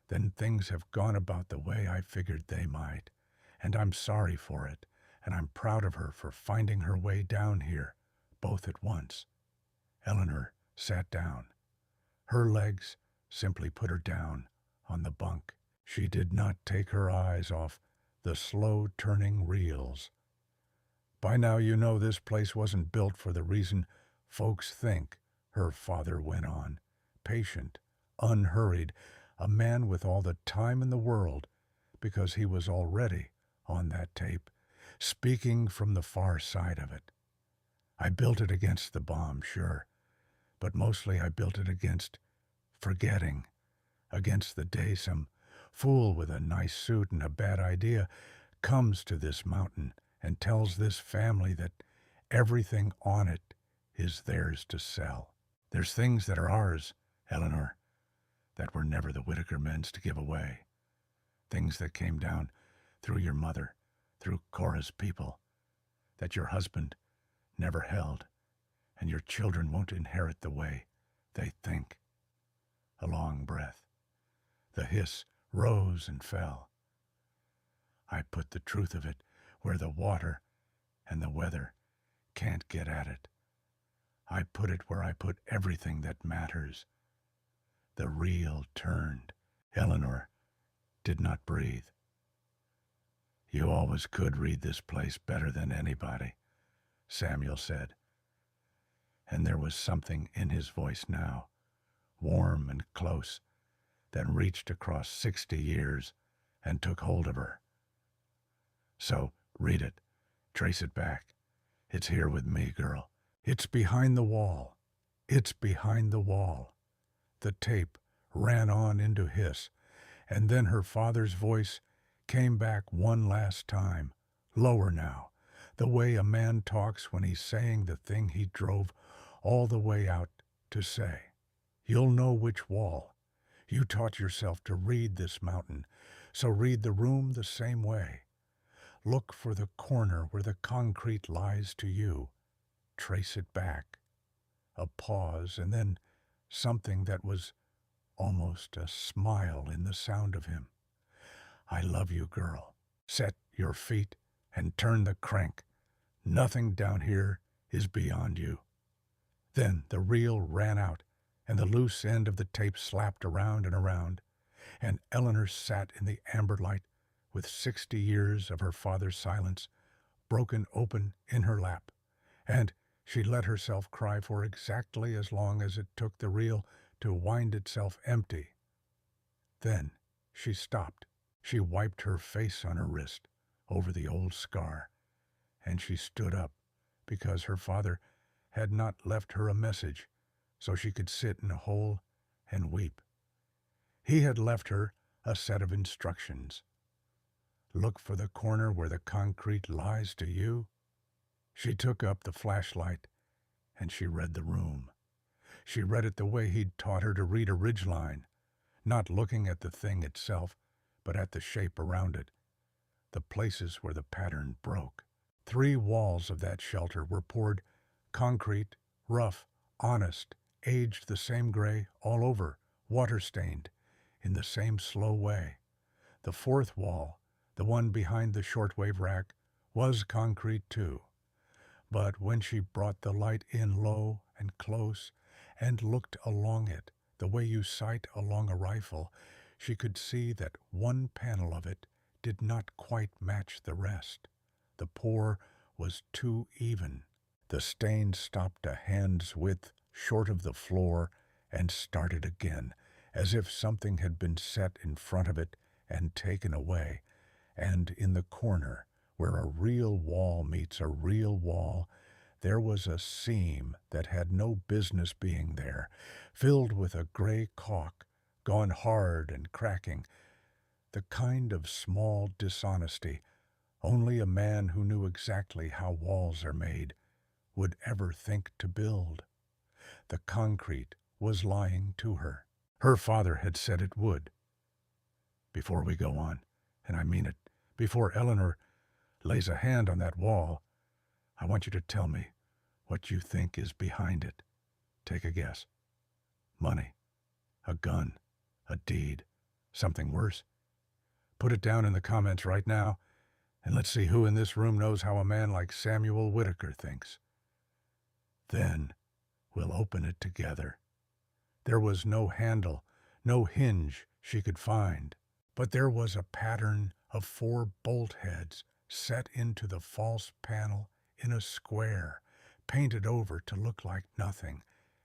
then things have gone about the way I figured they might, and I'm sorry for it, and I'm proud of her for finding her way down here, both at once. Eleanor sat down. Her legs simply put her down on the bunk. She did not take her eyes off the slow-turning reels. By now you know this place wasn't built for the reason folks think, her father went on, patient, unhurried, a man with all the time in the world, because he was already on that tape, speaking from the far side of it. I built it against the bomb, sure, but mostly I built it against forgetting, against the day some fool with a nice suit and a bad idea comes to this mountain and tells this family that everything on it is theirs to sell. There's things that are ours, Eleanor, that were never the Whitaker men's to give away. Things that came down through your mother, through Cora's people, that your husband never held, and your children won't inherit the way they think. A long breath. The hiss rose and fell. I put the truth of it where the water and the weather can't get at it. I put it where I put everything that matters. The reel turned. Eleanor did not breathe. You always could read this place better than anybody, Samuel said. And there was something in his voice now, warm and close, that reached across 60 years and took hold of her. So, read it. Trace it back. It's here with me, girl. It's behind the wall. It's behind the wall. The tape ran on into hiss, and then her father's voice came back one last time, lower now, the way a man talks when he's saying the thing he drove all the way out to say. You'll know which wall. You taught yourself to read this mountain, so read the room the same way. Look for the corner where the concrete lies to you. Trace it back. A pause, and then something that was almost a smile in the sound of him. I love you, girl. Set your feet and turn the crank. Nothing down here is beyond you. Then the reel ran out, and the loose end of the tape slapped around and around, and Eleanor sat in the amber light with 60 years of her father's silence broken open in her lap, and she let herself cry for exactly as long as it took the reel to wind itself empty. Then she stopped. She wiped her face on her wrist over the old scar, and she stood up because her father had not left her a message so she could sit in a hole and weep. He had left her a set of instructions. Look for the corner where the concrete lies to you. She took up the flashlight and she read the room. She read it the way he'd taught her to read a ridgeline, not looking at the thing itself, but at the shape around it, the places where the pattern broke. 3 walls of that shelter were poured concrete, rough, honest, aged the same gray all over, water-stained, in the same slow way. The 4th wall, the one behind the shortwave rack, was concrete too. But when she brought the light in low and close and looked along it, the way you sight along a rifle, she could see that one panel of it did not quite match the rest. The pour was too even. The stain stopped a hand's width short of the floor and started again, as if something had been set in front of it and taken away, and in the corner, where a real wall meets a real wall, there was a seam that had no business being there, filled with a gray caulk, gone hard and cracking, the kind of small dishonesty only a man who knew exactly how walls are made would ever think to build. The concrete was lying to her. Her father had said it would. Before we go on, and I mean it, before Eleanor lays a hand on that wall, I want you to tell me what you think is behind it. Take a guess. Money, a gun, a deed, something worse. Put it down in the comments right now, and let's see who in this room knows how a man like Samuel Whitaker thinks. Then we'll open it together. There was no handle, no hinge she could find, but there was a pattern of 4 bolt heads set into the false panel in a square, painted over to look like nothing,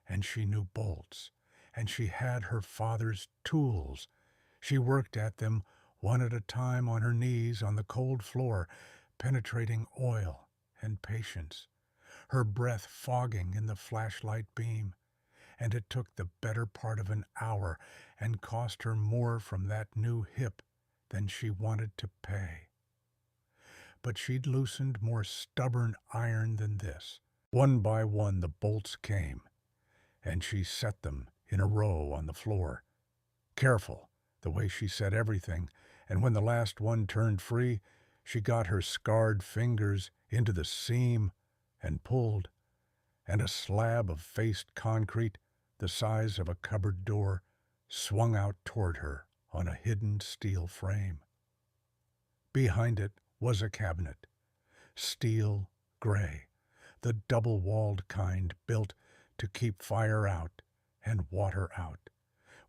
and she knew bolts, and she had her father's tools. She worked at them one at a time on her knees on the cold floor, penetrating oil and patience, her breath fogging in the flashlight beam, and it took the better part of an hour and cost her more from that new hip than she wanted to pay. But she'd loosened more stubborn iron than this. One by one the bolts came, and she set them in a row on the floor, careful, the way she set everything, and when the last one turned free, she got her scarred fingers into the seam and pulled, and a slab of faced concrete, the size of a cupboard door, swung out toward her on a hidden steel frame. Behind it was a cabinet, steel gray, the double-walled kind built to keep fire out and water out,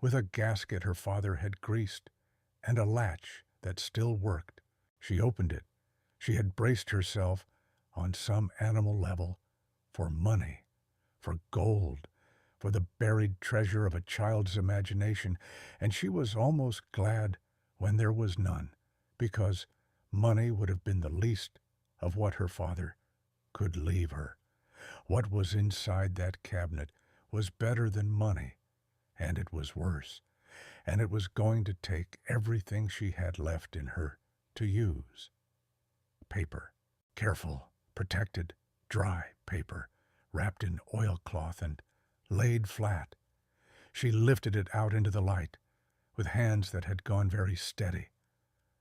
with a gasket her father had greased and a latch that still worked. She opened it. She had braced herself on some animal level for money, for gold, for the buried treasure of a child's imagination, and she was almost glad when there was none, because money would have been the least of what her father could leave her. What was inside that cabinet was better than money, and it was worse, and it was going to take everything she had left in her to use. Paper, careful, protected, dry paper, wrapped in oilcloth and laid flat. She lifted it out into the light, with hands that had gone very steady,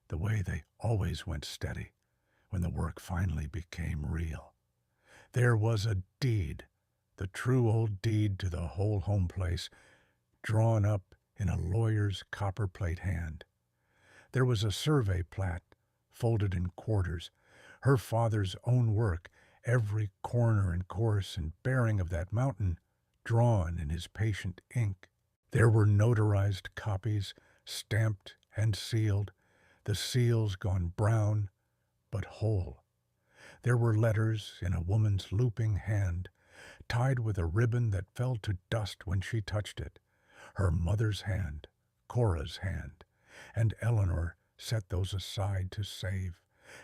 the way they always went steady when the work finally became real. There was a deed, the true old deed to the whole home place, drawn up in a lawyer's copperplate hand. There was a survey plat, folded in quarters, her father's own work, every corner and course and bearing of that mountain, drawn in his patient ink. There were notarized copies, stamped and sealed, the seals gone brown, but whole. There were letters in a woman's looping hand, tied with a ribbon that fell to dust when she touched it. Her mother's hand, Cora's hand, and Eleanor set those aside to save,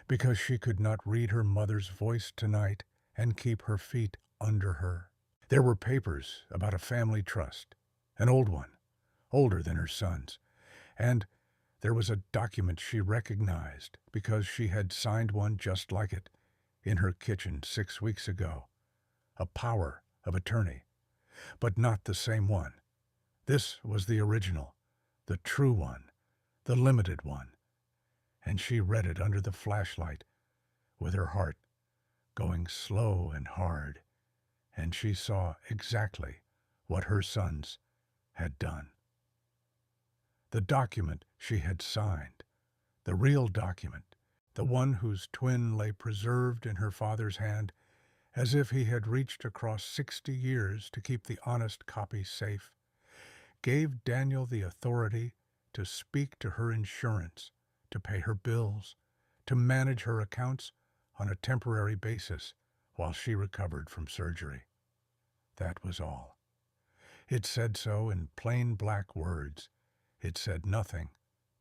because she could not read her mother's voice tonight and keep her feet under her. There were papers about a family trust, an old one, older than her son's, and there was a document she recognized because she had signed one just like it in her kitchen 6 weeks ago, a power of attorney, but not the same one. This was the original, the true one, the limited one, and she read it under the flashlight with her heart going slow and hard, and she saw exactly what her sons had done. The document she had signed, the real document, the one whose twin lay preserved in her father's hand, as if he had reached across 60 years to keep the honest copy safe, gave Daniel the authority to speak to her insurance, to pay her bills, to manage her accounts on a temporary basis while she recovered from surgery. That was all. It said so in plain black words. It said nothing,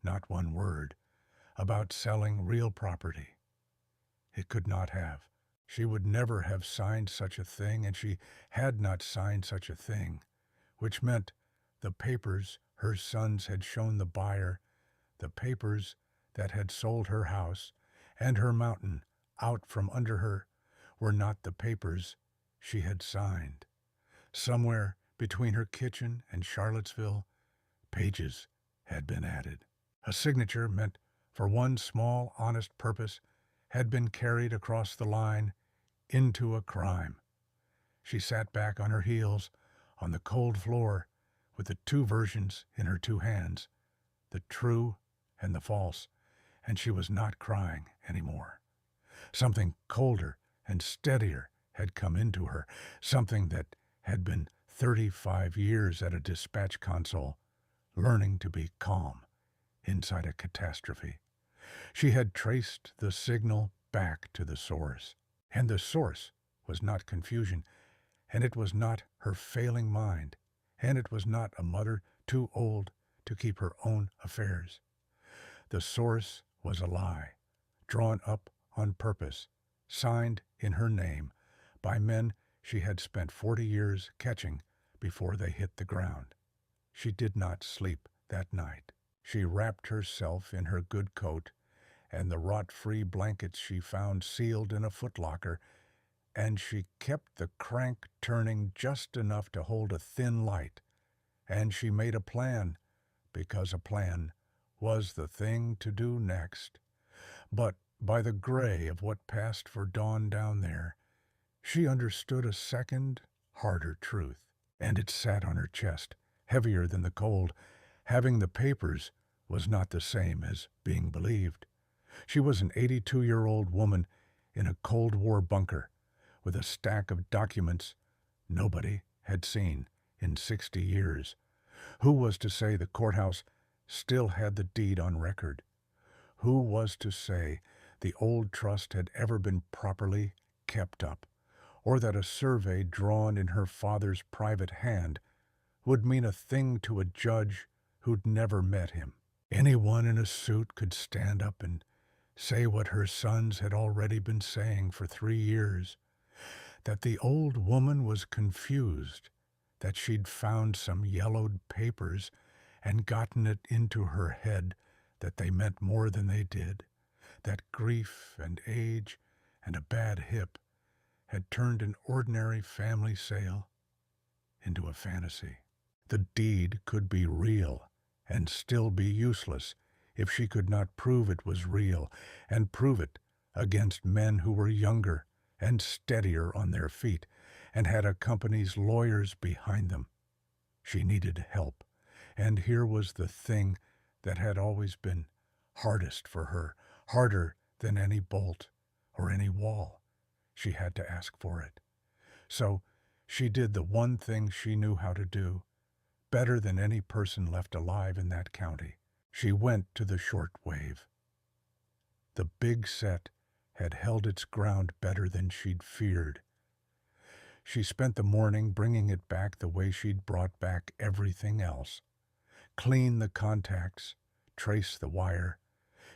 not one word, about selling real property. It could not have. She would never have signed such a thing, and she had not signed such a thing, which meant the papers her sons had shown the buyer, the papers that had sold her house and her mountain out from under her, were not the papers she had signed. Somewhere between her kitchen and Charlottesville, pages had been added. A signature meant for one small, honest purpose had been carried across the line into a crime. She sat back on her heels on the cold floor with the 2 versions in her 2 hands, the true and the false, and she was not crying anymore. Something colder and steadier had come into her, something that had been 35 years at a dispatch console, learning to be calm inside a catastrophe. She had traced the signal back to the source, and the source was not confusion, and it was not her failing mind, and it was not a mother too old to keep her own affairs. The source was a lie, drawn up on purpose, signed in her name by men she had spent 40 years catching before they hit the ground. She did not sleep that night. She wrapped herself in her good coat and the rot-free blankets she found sealed in a footlocker, and she kept the crank turning just enough to hold a thin light, and she made a plan, because a plan was the thing to do next. But by the gray of what passed for dawn down there, she understood a second, harder truth, and it sat on her chest, heavier than the cold. Having the papers was not the same as being believed. She was an 82-year-old woman in a Cold War bunker with a stack of documents nobody had seen in 60 years. Who was to say the courthouse still had the deed on record? Who was to say the old trust had ever been properly kept up, or that a survey drawn in her father's private hand would mean a thing to a judge who'd never met him? Anyone in a suit could stand up and say what her sons had already been saying for 3 years, that the old woman was confused, that she'd found some yellowed papers and gotten it into her head that they meant more than they did, that grief and age and a bad hip had turned an ordinary family sale into a fantasy. The deed could be real and still be useless if she could not prove it was real, and prove it against men who were younger and steadier on their feet and had a company's lawyers behind them. She needed help, and here was the thing that had always been hardest for her, harder than any bolt or any wall. She had to ask for it. So she did the one thing she knew how to do, better than any person left alive in that county. She went to the short wave. The big set had held its ground better than she'd feared. She spent the morning bringing it back the way she'd brought back everything else. Clean the contacts, trace the wire,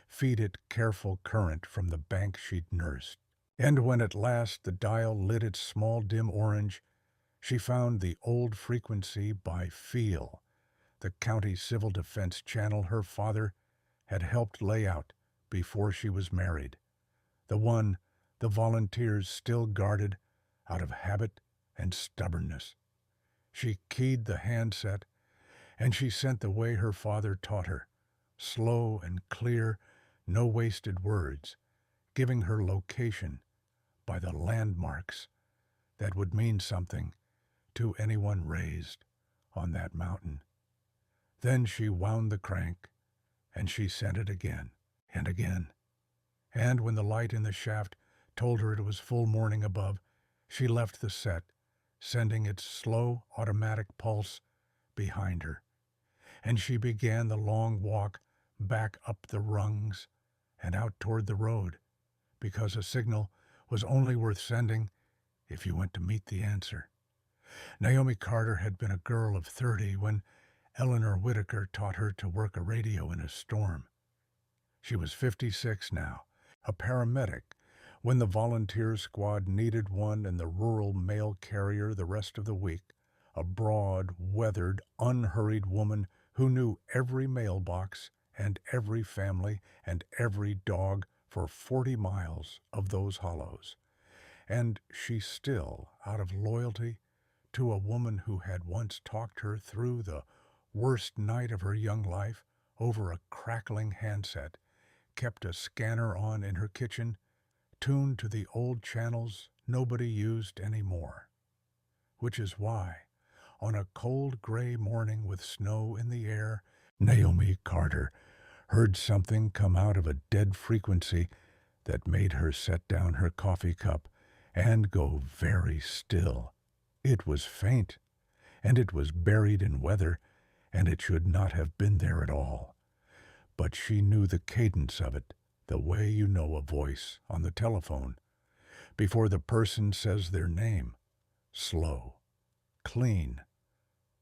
feed it careful current from the bank she'd nursed. And when at last the dial lit its small dim orange, she found the old frequency by feel, the county civil defense channel her father had helped lay out before she was married, the one the volunteers still guarded out of habit and stubbornness. She keyed the handset, and she sent the way her father taught her, slow and clear, no wasted words, giving her location by the landmarks that would mean something to anyone raised on that mountain. Then she wound the crank, and she sent it again and again. And when the light in the shaft told her it was full morning above, she left the set, sending its slow automatic pulse behind her. And she began the long walk back up the rungs and out toward the road, because a signal was only worth sending if you went to meet the answer. Naomi Carter had been a girl of 30 when Eleanor Whitaker taught her to work a radio in a storm. She was 56 now, a paramedic when the volunteer squad needed one in the rural mail carrier the rest of the week, a broad, weathered, unhurried woman who knew every mailbox and every family and every dog for 40 miles of those hollows. And she still, out of loyalty to a woman who had once talked her through the worst night of her young life over a crackling handset, kept a scanner on in her kitchen, tuned to the old channels nobody used anymore. Which is why, on a cold gray morning with snow in the air, Naomi Carter heard something come out of a dead frequency that made her set down her coffee cup and go very still. It was faint, and it was buried in weather, and it should not have been there at all. But she knew the cadence of it, The way you know a voice on the telephone before the person says their name. Slow, clean,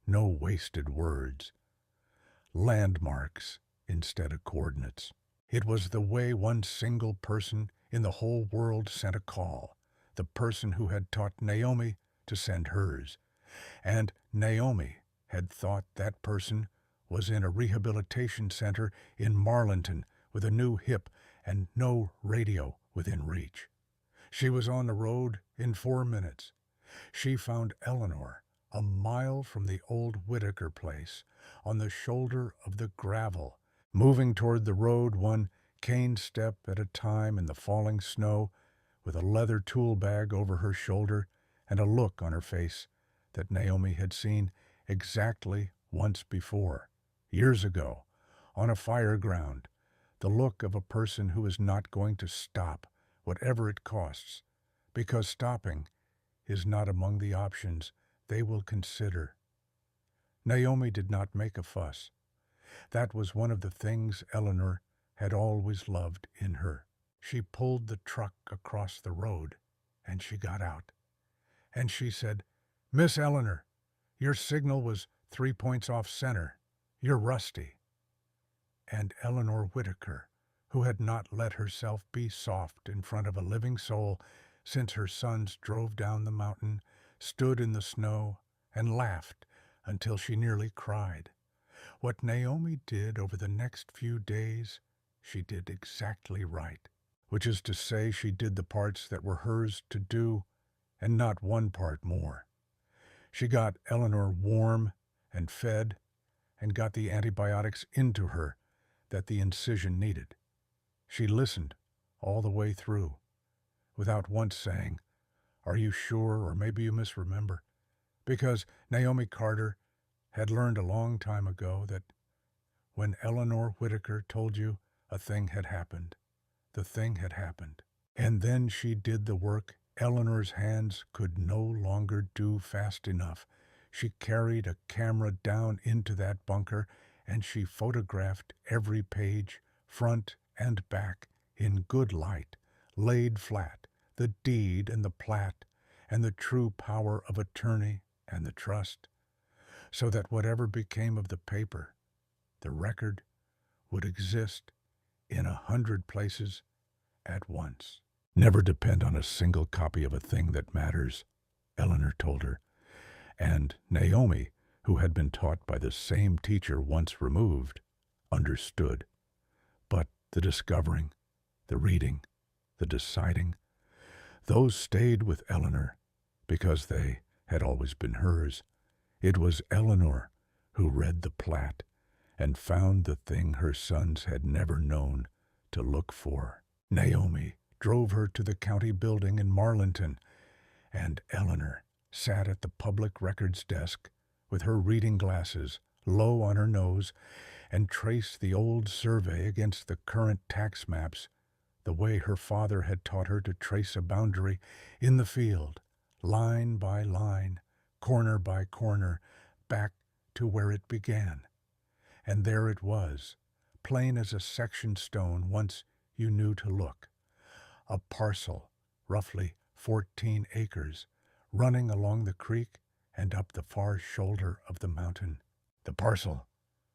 no wasted words. Landmarks instead of coordinates. It was the way one single person in the whole world sent a call, the person who had taught Naomi to send hers. And Naomi had thought that person was in a rehabilitation center in Marlinton with a new hip and no radio within reach. She was on the road in 4 minutes. She found Eleanor a mile from the old Whitaker place, on the shoulder of the gravel, moving toward the road one cane step at a time in the falling snow, with a leather tool bag over her shoulder and a look on her face that Naomi had seen exactly once before, years ago, on a fire ground, the look of a person who is not going to stop, whatever it costs, because stopping is not among the options they will consider. Naomi did not make a fuss. That was one of the things Eleanor had always loved in her. She pulled the truck across the road, and she got out. And she said, "Miss Eleanor, your signal was 3 points off center. You're rusty." And Eleanor Whitaker, who had not let herself be soft in front of a living soul since her sons drove down the mountain, stood in the snow, and laughed until she nearly cried. What Naomi did over the next few days, she did exactly right, which is to say she did the parts that were hers to do, and not one part more. She got Eleanor warm and fed, and got the antibiotics into her that the incision needed. She listened all the way through, without once saying, "Are you sure, or maybe you misremember?" Because Naomi Carter had learned a long time ago that when Eleanor Whitaker told you a thing had happened, the thing had happened. And then she did the work Eleanor's hands could no longer do fast enough. She carried a camera down into that bunker, and she photographed every page, front and back, in good light, laid flat, the deed and the plat, and the true power of attorney and the trust, so that whatever became of the paper, the record, would exist in 100 places at once. Never depend on a single copy of a thing that matters, Eleanor told her. And Naomi, who had been taught by the same teacher once removed, understood. But the discovering, the reading, the deciding, those stayed with Eleanor because they had always been hers. It was Eleanor who read the plat and found the thing her sons had never known to look for. Naomi drove her to the county building in Marlinton, and Eleanor sat at the public records desk with her reading glasses low on her nose and traced the old survey against the current tax maps, the way her father had taught her to trace a boundary in the field, line by line, corner by corner, back to where it began. And there it was, plain as a section stone once you knew to look. A parcel, roughly 14 acres, running along the creek and up the far shoulder of the mountain. The parcel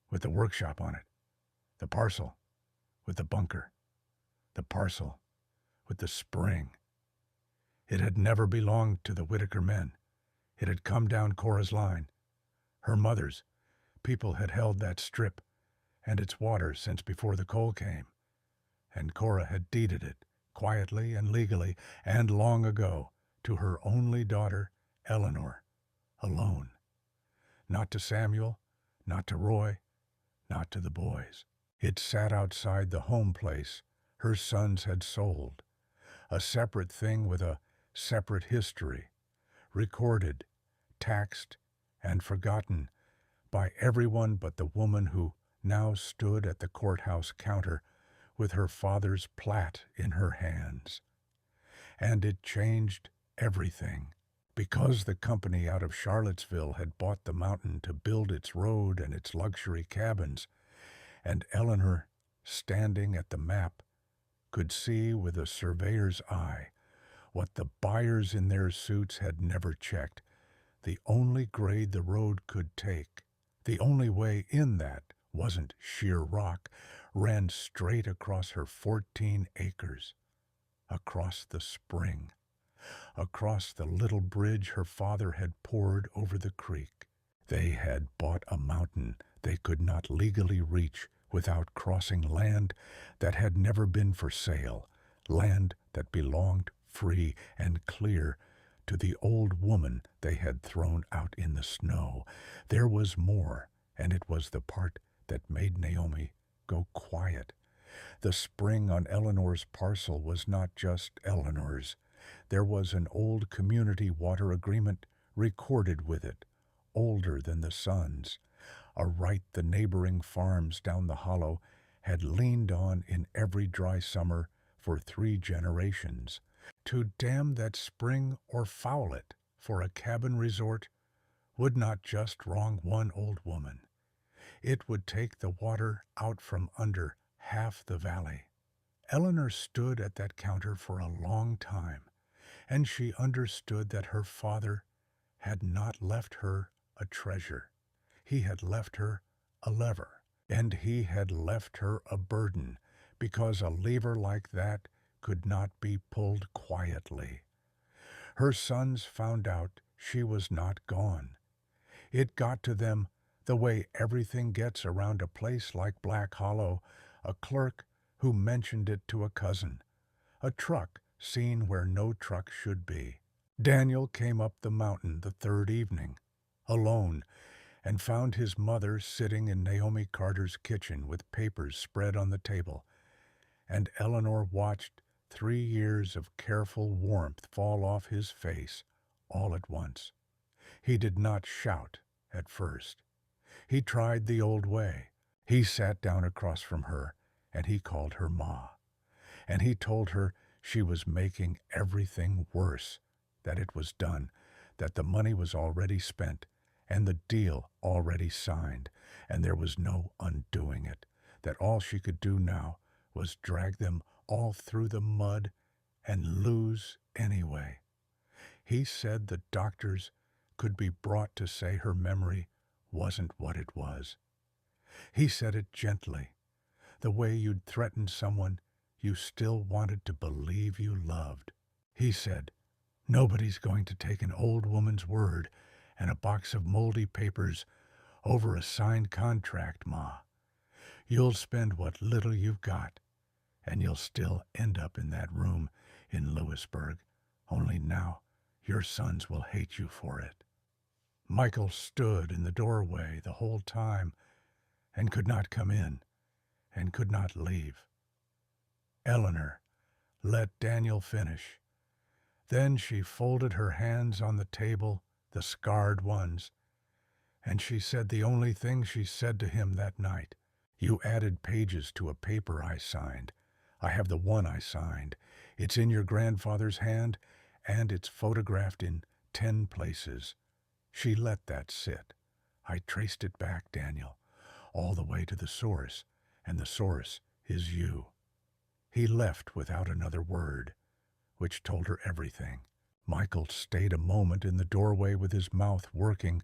with the workshop on it. The parcel with the bunker. The parcel with the spring. It had never belonged to the Whitaker men. It had come down Cora's line. Her mother's. People had held that strip and its water since before the coal came. And Cora had deeded it, quietly and legally, and long ago, to her only daughter, Eleanor, alone. Not to Samuel, not to Roy, not to the boys. It sat outside the home place her sons had sold, a separate thing with a separate history, recorded, taxed, and forgotten by everyone but the woman who now stood at the courthouse counter with her father's plat in her hands. And it changed everything. Because the company out of Charlottesville had bought the mountain to build its road and its luxury cabins, and Eleanor, standing at the map, could see with a surveyor's eye what the buyers in their suits had never checked, the only grade the road could take, the only way in that wasn't sheer rock, ran straight across her 14 acres, across the spring, across the little bridge her father had poured over the creek. They had bought a mountain they could not legally reach without crossing land that had never been for sale, land that belonged free and clear to the old woman they had thrown out in the snow. There was more, and it was the part that made Naomi go quiet. The spring on Eleanor's parcel was not just Eleanor's. There was an old community water agreement recorded with it, older than the sun's, a right the neighboring farms down the hollow had leaned on in every dry summer for 3 generations. To dam that spring or foul it for a cabin resort would not just wrong one old woman. It would take the water out from under half the valley. Eleanor stood at that counter for a long time, and she understood that her father had not left her a treasure. He had left her a lever, and he had left her a burden, because a lever like that could not be pulled quietly. Her sons found out she was not gone. It got to them the way everything gets around a place like Black Hollow, a clerk who mentioned it to a cousin, a truck seen where no truck should be. Daniel came up the mountain the 3rd evening, alone, and found his mother sitting in Naomi Carter's kitchen with papers spread on the table, and Eleanor watched 3 years of careful warmth fall off his face all at once. He did not shout at first. He tried the old way. He sat down across from her, and he called her Ma. And he told her she was making everything worse, that it was done, that the money was already spent, and the deal already signed, and there was no undoing it, that all she could do now was drag them all through the mud and lose anyway. He said the doctors could be brought to say her memory wasn't what it was. He said it gently, the way you'd threaten someone you still wanted to believe you loved. He said, "Nobody's going to take an old woman's word and a box of moldy papers over a signed contract, Ma. You'll spend what little you've got, and you'll still end up in that room in Lewisburg, only now your sons will hate you for it." Michael stood in the doorway the whole time and could not come in and could not leave. Eleanor let Daniel finish. Then she folded her hands on the table, the scarred ones, and she said the only thing she said to him that night. "You added pages to a paper I signed. I have the one I signed. It's in your grandfather's hand, and it's photographed in 10 places. She let that sit. I traced it back, Daniel, all the way to the source, and the source is you." He left without another word, which told her everything. Michael stayed a moment in the doorway with his mouth working,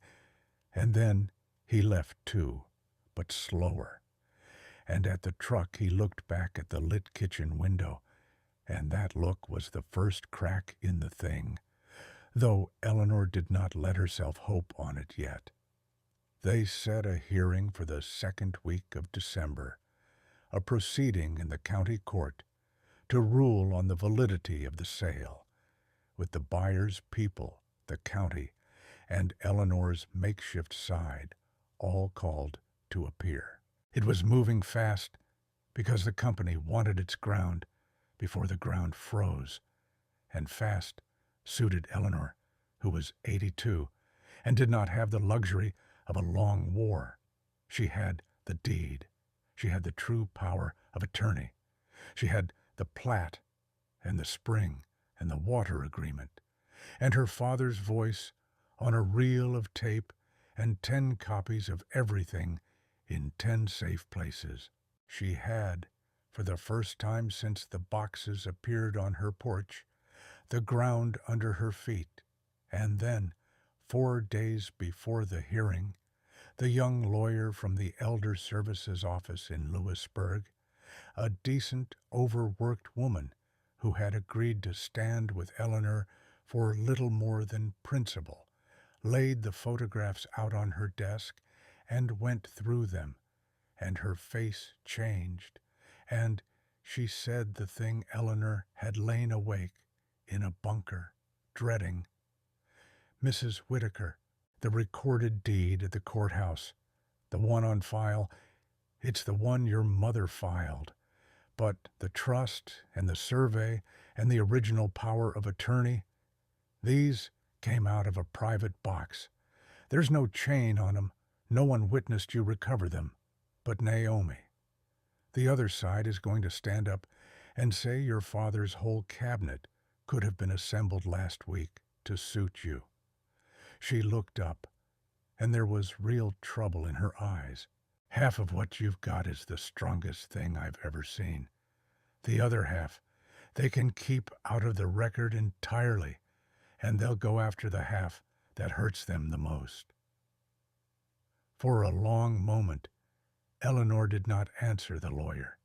and then he left too, but slower. And at the truck he looked back at the lit kitchen window, and that look was the first crack in the thing, though Eleanor did not let herself hope on it yet. They set a hearing for the 2nd week of December, a proceeding in the county court to rule on the validity of the sale, with the buyer's people, the county, and Eleanor's makeshift side all called to appear. It was moving fast because the company wanted its ground before the ground froze, and fast suited Eleanor, who was 82 and did not have the luxury of a long war. She had the deed. She had the true power of attorney. She had the plat and the spring and the water agreement, and her father's voice on a reel of tape and 10 copies of everything in 10 safe places. She had, For the first time since the boxes appeared on her porch, the ground under her feet, and then, 4 days before the hearing, the young lawyer from the Elder Services office in Lewisburg, a decent, overworked woman who had agreed to stand with Eleanor for little more than principle, laid the photographs out on her desk and went through them, and her face changed, and she said the thing Eleanor had lain awake in a bunker, dreading. Mrs. Whitaker, the recorded deed at the courthouse, the one on file, it's the one your mother filed. But the trust and the survey and the original power of attorney, these came out of a private box. There's no chain on 'em. No one witnessed you recover them but Naomi. The other side is going to stand up and say your father's whole cabinet could have been assembled last week to suit you. She looked up, and there was real trouble in her eyes. Half of what you've got is the strongest thing I've ever seen. The other half, they can keep out of the record entirely, and they'll go after the half that hurts them the most. For a long moment, Eleanor did not answer the lawyer.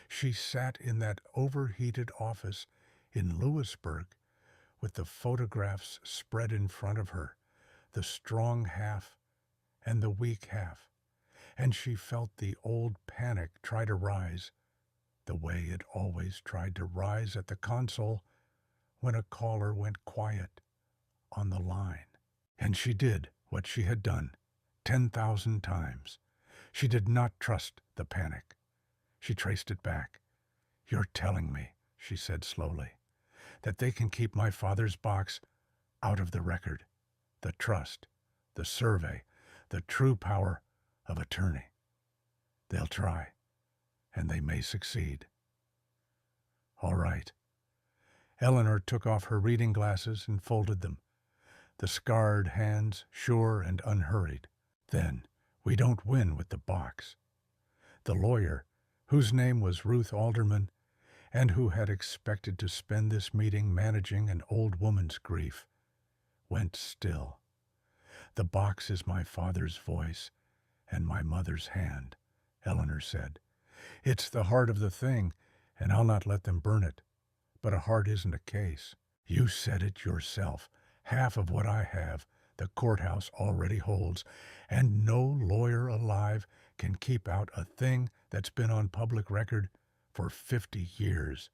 She sat in that overheated office in Lewisburg with the photographs spread in front of her, the strong half and the weak half, and she felt the old panic try to rise, the way it always tried to rise at the console when a caller went quiet on the line. And she did what she had done 10,000 times. She did not trust the panic. She traced it back. "You're telling me," she said slowly, "that they can keep my father's box out of the record, the trust, the survey, the true power of attorney. They'll try, and they may succeed." All right. Eleanor took off her reading glasses and folded them, the scarred hands sure and unhurried. Then, we don't win with the box. The lawyer, whose name was Ruth Alderman, and who had expected to spend this meeting managing an old woman's grief, went still. "The box is my father's voice and my mother's hand," Eleanor said. "It's the heart of the thing, and I'll not let them burn it. But a heart isn't a case. You said it yourself. Half of what I have, the courthouse already holds, and no lawyer alive can keep out a thing that's been on public record for 50 years.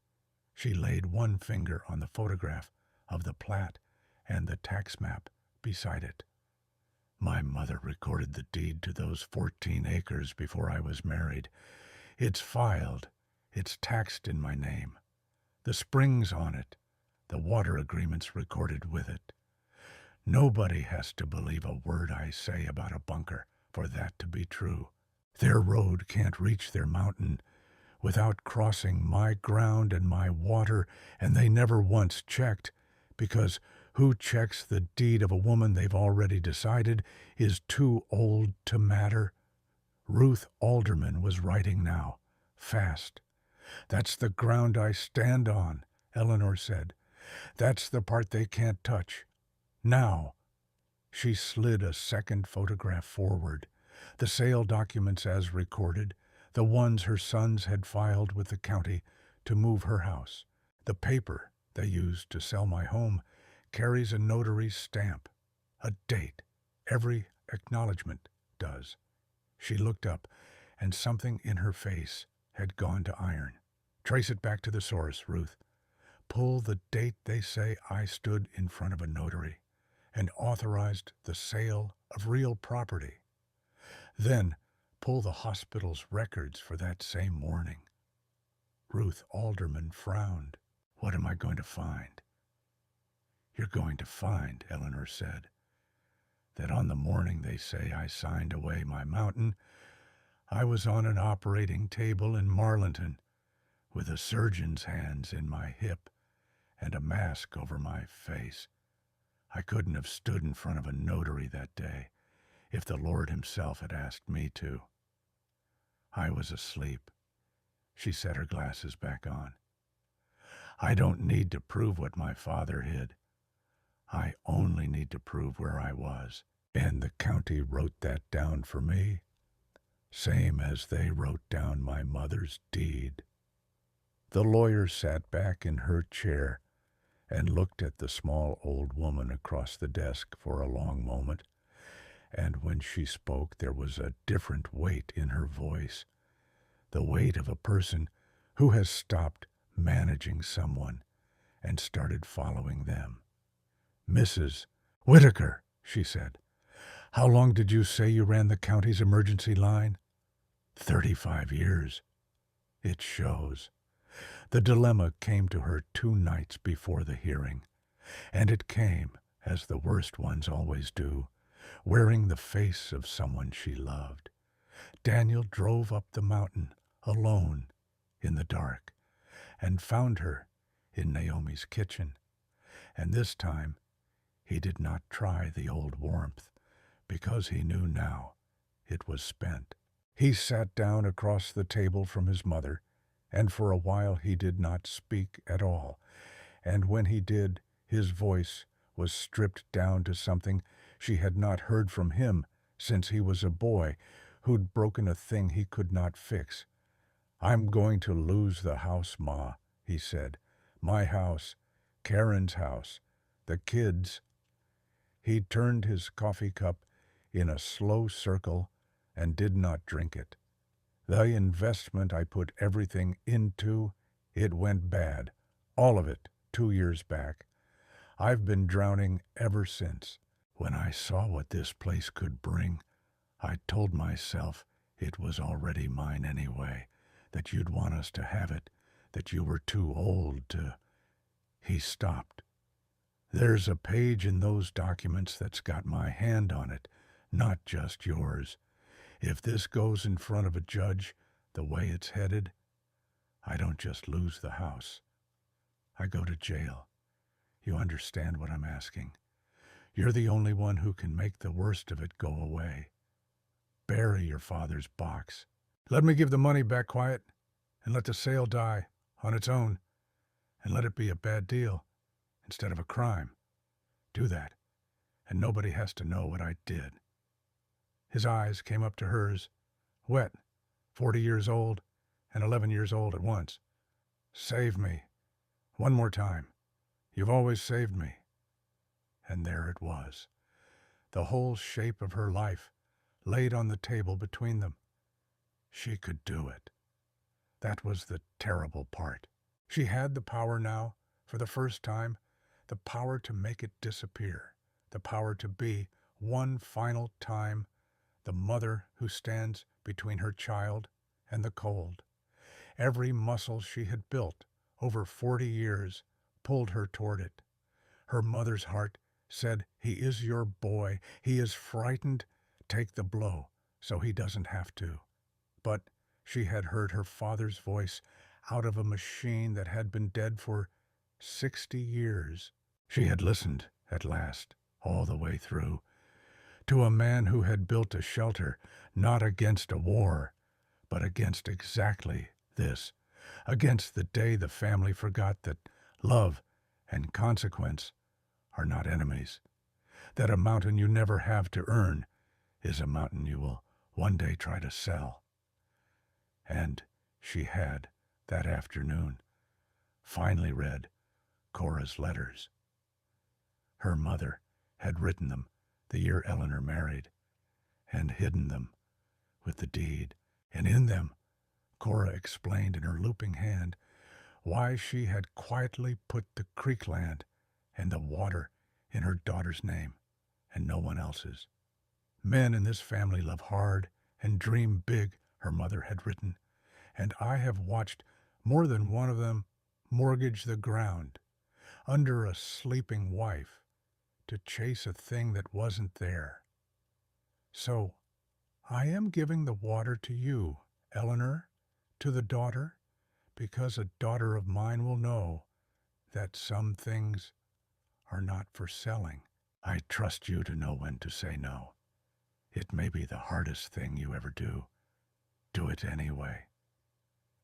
She laid one finger on the photograph of the plat and the tax map beside it. "My mother recorded the deed to those 14 acres before I was married. It's filed. It's taxed in my name. The spring's on it. The water agreement's recorded with it. Nobody has to believe a word I say about a bunker for that to be true. Their road can't reach their mountain without crossing my ground and my water, and they never once checked, because who checks the deed of a woman they've already decided is too old to matter?" Ruth Alderman was writing now, fast. "That's the ground I stand on," Eleanor said. "That's the part they can't touch. Now." She slid a second photograph forward, the sale documents as recorded, the ones her sons had filed with the county to move her house. "The paper they used to sell my home carries a notary's stamp, a date. Every acknowledgement does." She looked up, and something in her face had gone to iron. "Trace it back to the source, Ruth. Pull the date they say I stood in front of a notary and authorized the sale of real property. Then pull the hospital's records for that same morning." Ruth Alderman frowned. "What am I going to find?" "You're going to find," Eleanor said, "that on the morning they say I signed away my mountain, I was on an operating table in Marlinton with a surgeon's hands in my hip and a mask over my face. I couldn't have stood in front of a notary that day if the Lord himself had asked me to. I was asleep, She set her glasses back on. I don't need to prove what my father hid. I only need to prove where I was. And the county wrote that down for me, same as they wrote down my mother's deed. The lawyer sat back in her chair and looked at the small old woman across the desk for a long moment, and when she spoke there was a different weight in her voice, the weight of a person who has stopped managing someone and started following them. Mrs. Whitaker, she said, how long did you say you ran the county's emergency line? 35 years. It shows. The dilemma came to her 2 nights before the hearing, and it came, as the worst ones always do, wearing the face of someone she loved. Daniel drove up the mountain, alone, in the dark, and found her in Naomi's kitchen. And this time, he did not try the old warmth, because he knew now it was spent. He sat down across the table from his mother, and for a while he did not speak at all, and when he did, his voice was stripped down to something she had not heard from him since he was a boy who'd broken a thing he could not fix. I'm going to lose the house, Ma, he said. My house, Karen's house, the kids. He turned his coffee cup in a slow circle and did not drink it. The investment I put everything into, it went bad. All of it, 2 years back. I've been drowning ever since. When I saw what this place could bring, I told myself it was already mine anyway, that you'd want us to have it, that you were too old to... He stopped. There's a page in those documents that's got my hand on it, not just yours. If this goes in front of a judge the way it's headed, I don't just lose the house. I go to jail. You understand what I'm asking? You're the only one who can make the worst of it go away. Bury your father's box. Let me give the money back quiet, and let the sale die on its own, and let it be a bad deal instead of a crime. Do that, and nobody has to know what I did. His eyes came up to hers, wet, 40 years old and 11 years old at once. Save me. One more time. You've always saved me. And there it was. The whole shape of her life laid on the table between them. She could do it. That was the terrible part. She had the power now, for the first time, the power to make it disappear, the power to be, one final time, the mother who stands between her child and the cold. Every muscle she had built over 40 years pulled her toward it. Her mother's heart said, he is your boy. He is frightened. Take the blow so he doesn't have to. But she had heard her father's voice out of a machine that had been dead for 60 years. She had listened, at last, all the way through, to a man who had built a shelter, not against a war, but against exactly this, against the day the family forgot that love and consequence are not enemies, that a mountain you never have to earn is a mountain you will one day try to sell. And she had, that afternoon, finally read Cora's letters. Her mother had written them the year Eleanor married, and hidden them with the deed, and in them Cora explained in her looping hand why she had quietly put the creek land and the water in her daughter's name and no one else's. Men in this family love hard and dream big, her mother had written, and I have watched more than one of them mortgage the ground under a sleeping wife to chase a thing that wasn't there. So I am giving the water to you, Eleanor, to the daughter, because a daughter of mine will know that some things are not for selling. I trust you to know when to say no. It may be the hardest thing you ever do. Do it anyway.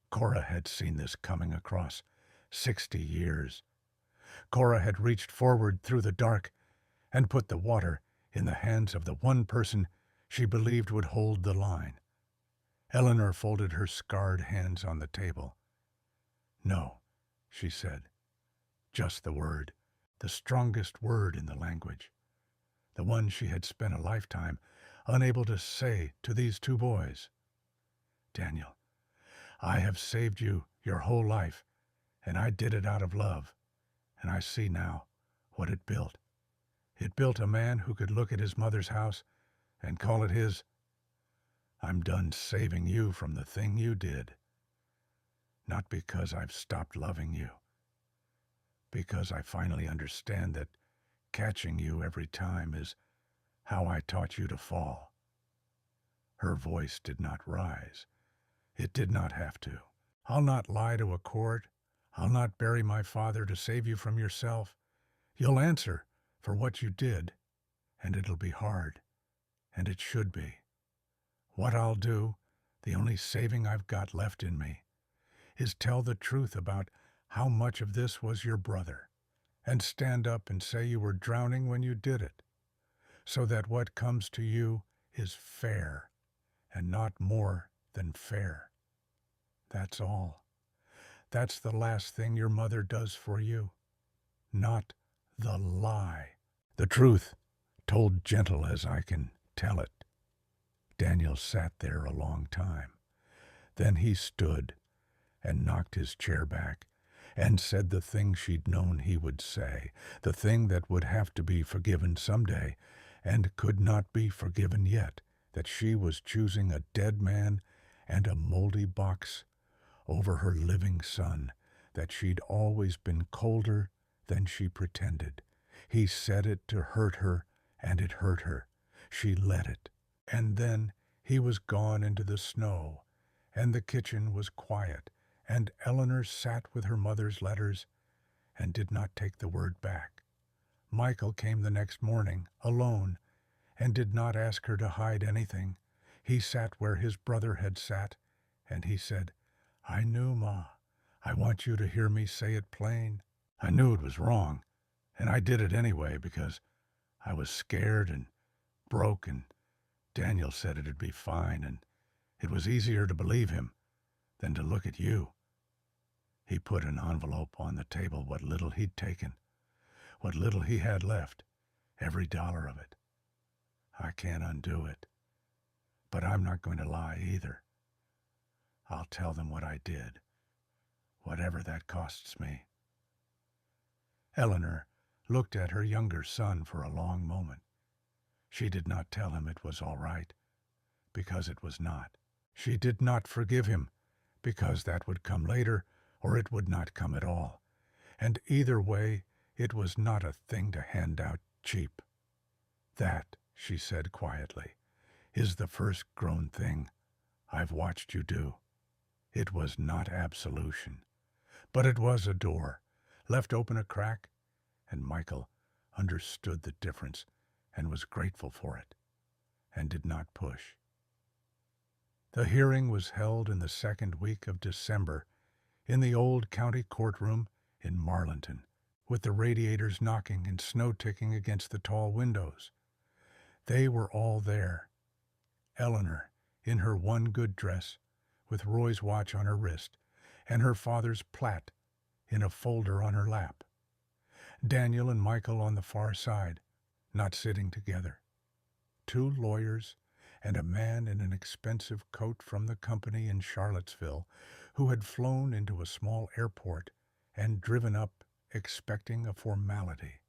Cora had seen this coming across 60 years. Cora had reached forward through the dark and put the water in the hands of the one person she believed would hold the line. Eleanor folded her scarred hands on the table. "No," she said. Just the word, the strongest word in the language. The one she had spent a lifetime unable to say to these two boys. "Daniel, I have saved you your whole life, and I did it out of love, and I see now what it built. It built a man who could look at his mother's house and call it his. I'm done saving you from the thing you did. Not because I've stopped loving you. Because I finally understand that catching you every time is how I taught you to fall." Her voice did not rise. It did not have to. "I'll not lie to a court. I'll not bury my father to save you from yourself. You'll answer for what you did, and it'll be hard, and it should be. What I'll do, the only saving I've got left in me, is tell the truth about how much of this was your brother, and stand up and say you were drowning when you did it, so that what comes to you is fair, and not more than fair. That's all. That's the last thing your mother does for you. Not the lie. The truth, told gentle as I can tell it." Daniel sat there a long time. Then he stood and knocked his chair back and said the thing she'd known he would say, the thing that would have to be forgiven someday and could not be forgiven yet, that she was choosing a dead man and a moldy box over her living son, that she'd always been colder than she pretended. He said it to hurt her, and it hurt her. She let it. And then he was gone into the snow, and the kitchen was quiet, and Eleanor sat with her mother's letters and did not take the word back. Michael came the next morning, alone, and did not ask her to hide anything. He sat where his brother had sat, and he said, "I knew, Ma. I want you to hear me say it plain. I knew it was wrong, and I did it anyway because I was scared and broke, and Daniel said it'd be fine, and it was easier to believe him than to look at you." He put an envelope on the table, what little he'd taken, what little he had left, every dollar of it. "I can't undo it, but I'm not going to lie either. I'll tell them what I did, whatever that costs me." Eleanor looked at her younger son for a long moment. She did not tell him it was all right, because it was not. She did not forgive him, because that would come later, or it would not come at all. And either way, it was not a thing to hand out cheap. "That," she said quietly, "is the first grown thing I've watched you do." It was not absolution, but it was a door, left open a crack, and Michael understood the difference and was grateful for it, and did not push. The hearing was held in the second week of December in the old county courtroom in Marlinton, with the radiators knocking and snow ticking against the tall windows. They were all there. Eleanor, in her one good dress, with Roy's watch on her wrist, and her father's plat in a folder on her lap. Daniel and Michael on the far side, not sitting together. Two lawyers and a man in an expensive coat from the company in Charlottesville who had flown into a small airport and driven up expecting a formality.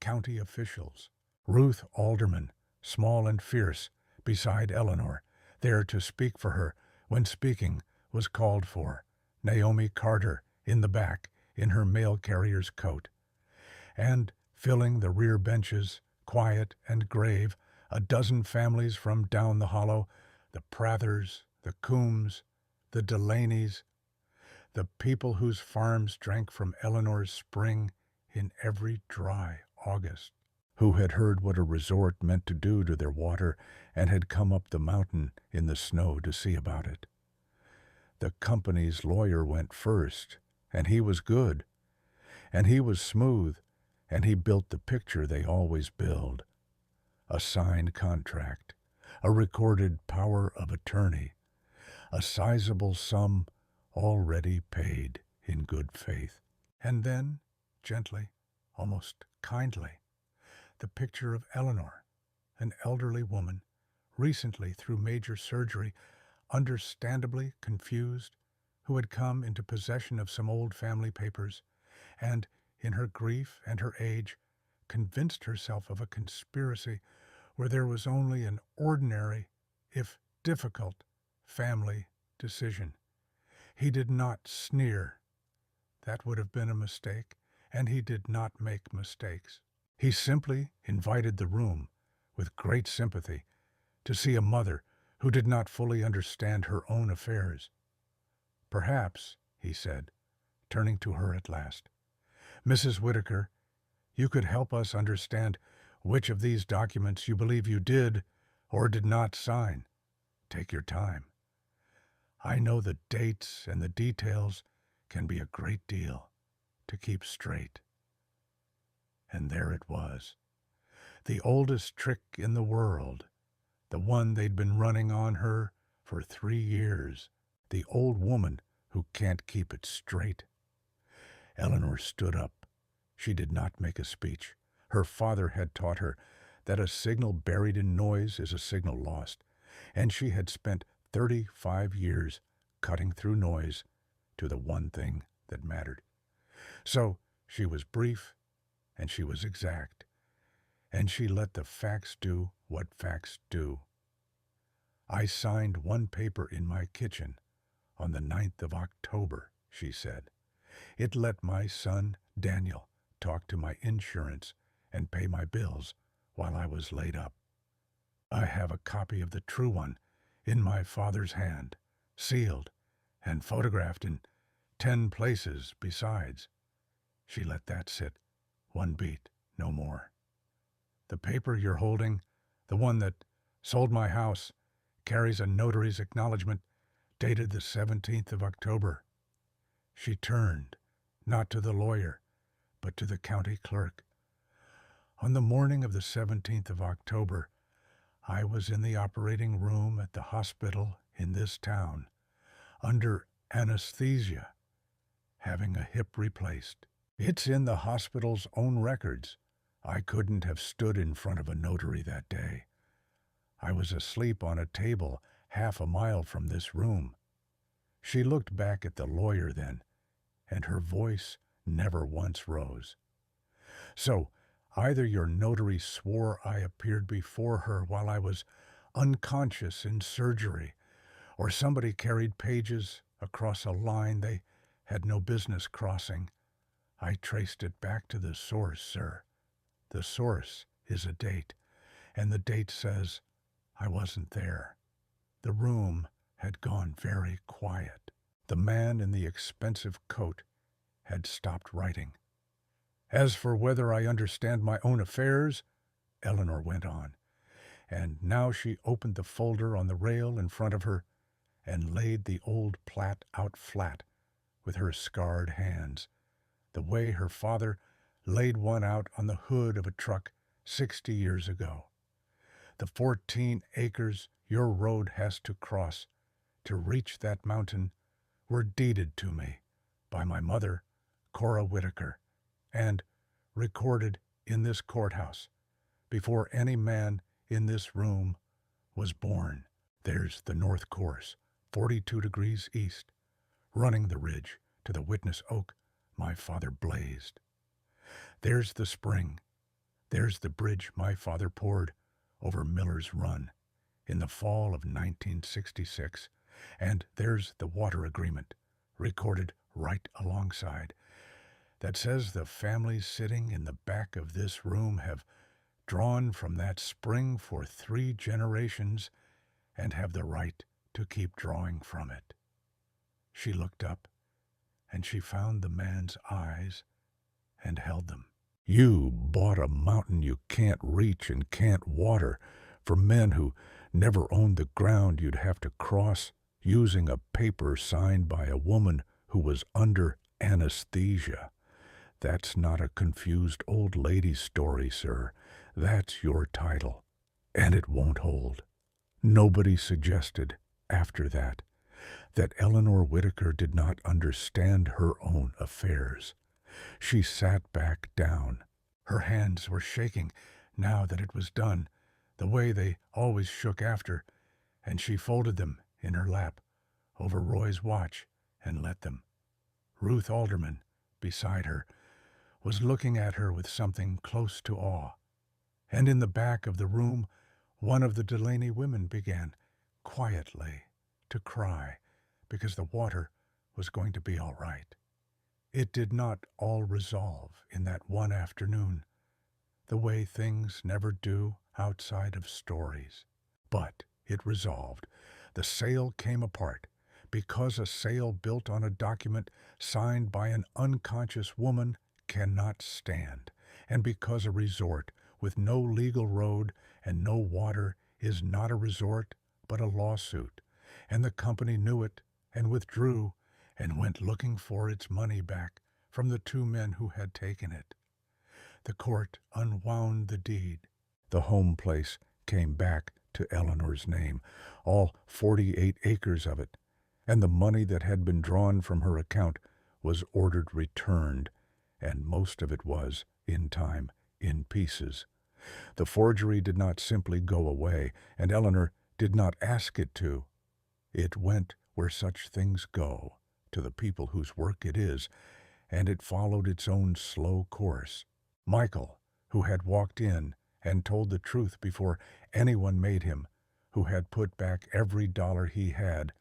County officials, Ruth Alderman, small and fierce, beside Eleanor, there to speak for her when speaking was called for. Naomi Carter, in the back, in her mail carrier's coat. And, filling the rear benches, quiet and grave, a dozen families from down the hollow, the Prathers, the Coombs, the Delaneys, the people whose farms drank from Eleanor's spring in every dry August, who had heard what a resort meant to do to their water and had come up the mountain in the snow to see about it. The company's lawyer went first, and he was good, and he was smooth, and he built the picture they always build. A signed contract, a recorded power of attorney, a sizable sum already paid in good faith. And then, gently, almost kindly, the picture of Eleanor, an elderly woman, recently through major surgery, understandably confused, who had come into possession of some old family papers, and, in her grief and her age, convinced herself of a conspiracy where there was only an ordinary, if difficult, family decision. He did not sneer. That would have been a mistake, and he did not make mistakes. He simply invited the room, with great sympathy, to see a mother who did not fully understand her own affairs. Perhaps, he said, turning to her at last, Mrs. Whitaker, you could help us understand which of these documents you believe you did or did not sign. Take your time. I know the dates and the details can be a great deal to keep straight. And there it was, the oldest trick in the world, the one they'd been running on her for 3 years, the old woman who can't keep it straight. Eleanor stood up. She did not make a speech. Her father had taught her that a signal buried in noise is a signal lost, and she had spent 35 years cutting through noise to the one thing that mattered. So she was brief, and she was exact, and she let the facts do what facts do. I signed one paper in my kitchen on the 9th of October, she said. It let my son, Daniel, talk to my insurance and pay my bills while I was laid up. I have a copy of the true one in my father's hand, sealed and photographed in 10 places besides. She let that sit, one beat, no more. The paper you're holding, the one that sold my house, carries a notary's acknowledgment dated the 17th of October. She turned, not to the lawyer, but to the county clerk. On the morning of the 17th of October, I was in the operating room at the hospital in this town, under anesthesia, having a hip replaced. It's in the hospital's own records. I couldn't have stood in front of a notary that day. I was asleep on a table half a mile from this room. She looked back at the lawyer then, and her voice never once rose. So, either your notary swore I appeared before her while I was unconscious in surgery, or somebody carried pages across a line they had no business crossing. I traced it back to the source, sir. The source is a date, and the date says I wasn't there. The room had gone very quiet. The man in the expensive coat had stopped writing. As for whether I understand my own affairs, Eleanor went on, and now she opened the folder on the rail in front of her and laid the old plat out flat with her scarred hands, the way her father laid one out on the hood of a truck 60 years ago. The 14 acres your road has to cross to reach that mountain were deeded to me by my mother, Cora Whitaker, and recorded in this courthouse before any man in this room was born. There's the north course, 42 degrees east, running the ridge to the witness oak my father blazed. There's the spring. There's the bridge my father poured over Miller's Run in the fall of 1966, and there's the water agreement, recorded right alongside, that says the families sitting in the back of this room have drawn from that spring for 3 generations and have the right to keep drawing from it. She looked up, and she found the man's eyes and held them. You bought a mountain you can't reach and can't water for men who never owned the ground you'd have to cross using a paper signed by a woman who was under anesthesia. That's not a confused old lady story, sir. That's your title. And it won't hold. Nobody suggested, after that Eleanor Whitaker did not understand her own affairs. She sat back down. Her hands were shaking now that it was done, the way they always shook after, and she folded them in her lap over Roy's watch and let them. Ruth Alderman, beside her, was looking at her with something close to awe. And in the back of the room, one of the Delaney women began, quietly, to cry because the water was going to be all right. It did not all resolve in that one afternoon, the way things never do outside of stories. But it resolved. The sale came apart because a sale built on a document signed by an unconscious woman cannot stand, and because a resort with no legal road and no water is not a resort but a lawsuit, and the company knew it and withdrew and went looking for its money back from the two men who had taken it. The court unwound the deed. The home place came back to Eleanor's name, all 48 acres of it, and the money that had been drawn from her account was ordered returned, and most of it was, in time, in pieces. The forgery did not simply go away, and Eleanor did not ask it to. It went where such things go, to the people whose work it is, and it followed its own slow course. Michael, who had walked in and told the truth before anyone made him, who had put back every dollar he had,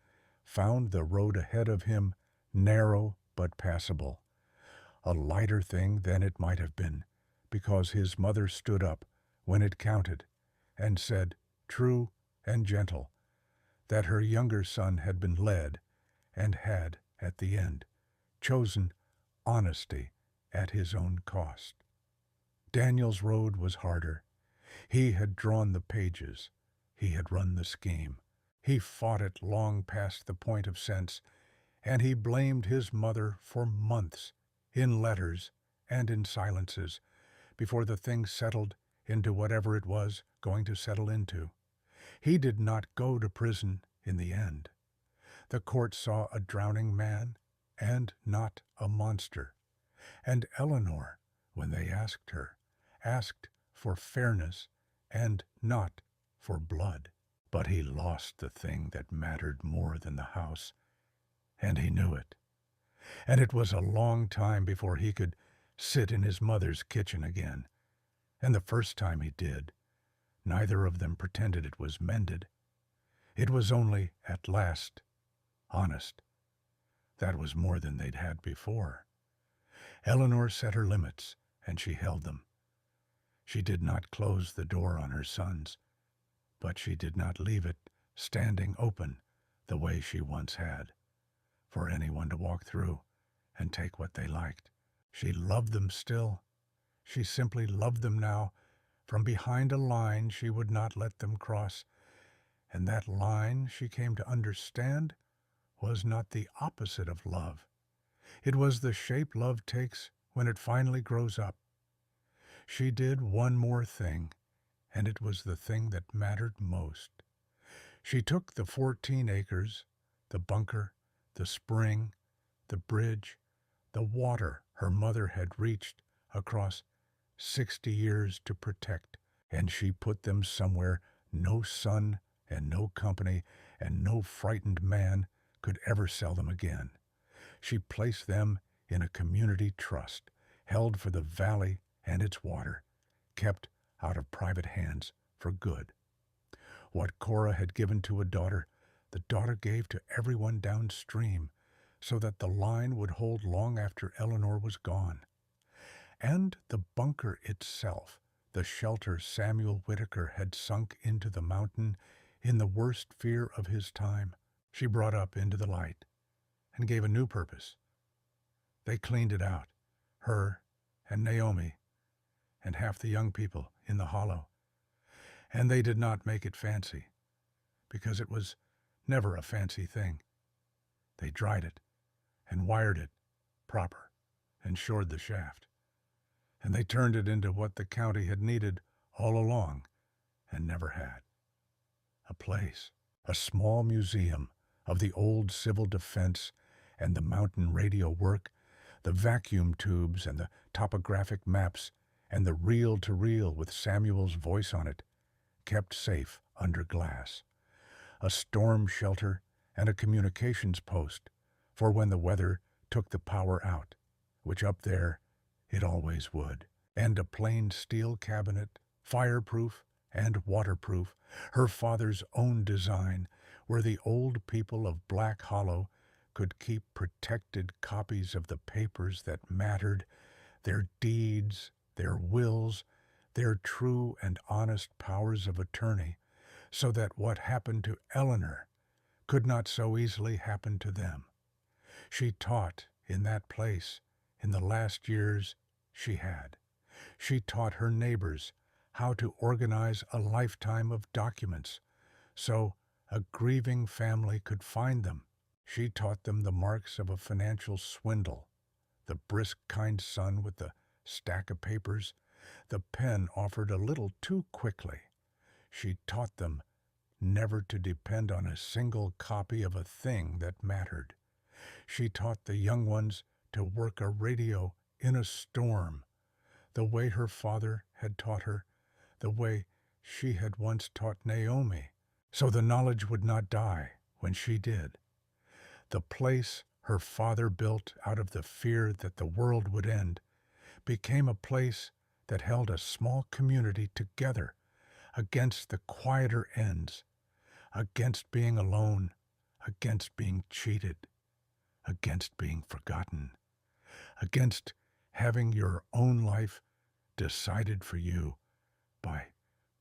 found the road ahead of him narrow but passable. A lighter thing than it might have been, because his mother stood up when it counted and said, true and gentle, that her younger son had been led and had, at the end, chosen honesty at his own cost. Daniel's road was harder. He had drawn the pages. He had run the scheme. He fought it long past the point of sense, and he blamed his mother for months, in letters and in silences, before the thing settled into whatever it was going to settle into. He did not go to prison in the end. The court saw a drowning man and not a monster. And Eleanor, when they asked her, asked for fairness and not for blood. But he lost the thing that mattered more than the house, and he knew it. And it was a long time before he could sit in his mother's kitchen again. And the first time he did, neither of them pretended it was mended. It was only, at last, honest. That was more than they'd had before. Eleanor set her limits, and she held them. She did not close the door on her sons, but she did not leave it standing open the way she once had, for anyone to walk through and take what they liked. She loved them still. She simply loved them now from behind a line she would not let them cross, and that line, she came to understand, was not the opposite of love. It was the shape love takes when it finally grows up. She did one more thing, and it was the thing that mattered most. She took the 14 acres, the bunker, the spring, the bridge, the water her mother had reached across 60 years to protect, and she put them somewhere no son and no company and no frightened man could ever sell them again. She placed them in a community trust, held for the valley and its water, kept out of private hands for good. What Cora had given to a daughter, the daughter gave to everyone downstream, so that the line would hold long after Eleanor was gone. And the bunker itself, the shelter Samuel Whitaker had sunk into the mountain in the worst fear of his time, she brought up into the light and gave a new purpose. They cleaned it out, her and Naomi and half the young people in the hollow. And they did not make it fancy, because it was never a fancy thing. They dried it and wired it proper and shored the shaft. And they turned it into what the county had needed all along and never had. A place, a small museum of the old civil defense and the mountain radio work, the vacuum tubes and the topographic maps and the reel-to-reel with Samuel's voice on it, kept safe under glass. A storm shelter and a communications post for when the weather took the power out, which up there it always would, and a plain steel cabinet, fireproof and waterproof, her father's own design, where the old people of Black Hollow could keep protected copies of the papers that mattered, their deeds, their wills, their true and honest powers of attorney, so that what happened to Eleanor could not so easily happen to them. She taught in that place in the last years she had. She taught her neighbors how to organize a lifetime of documents so a grieving family could find them. She taught them the marks of a financial swindle, the brisk, kind son with the stack of papers, the pen offered a little too quickly. She taught them never to depend on a single copy of a thing that mattered. She taught the young ones to work a radio in a storm, the way her father had taught her, the way she had once taught Naomi, so the knowledge would not die when she did. The place her father built out of the fear that the world would end became a place that held a small community together against the quieter ends, against being alone, against being cheated, against being forgotten, against having your own life decided for you by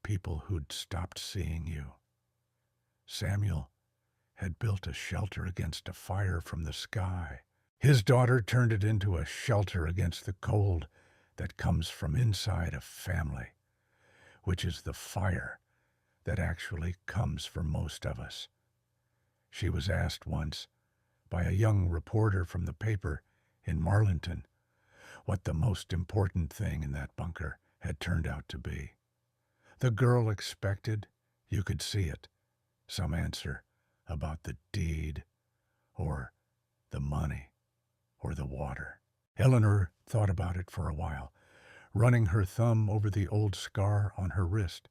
people who'd stopped seeing you. Samuel had built a shelter against a fire from the sky. His daughter turned it into a shelter against the cold that comes from inside a family, which is the fire that actually comes for most of us. She was asked once by a young reporter from the paper in Marlinton what the most important thing in that bunker had turned out to be. The girl expected, you could see it, some answer about the deed, or the money, or the water. Eleanor thought about it for a while, running her thumb over the old scar on her wrist.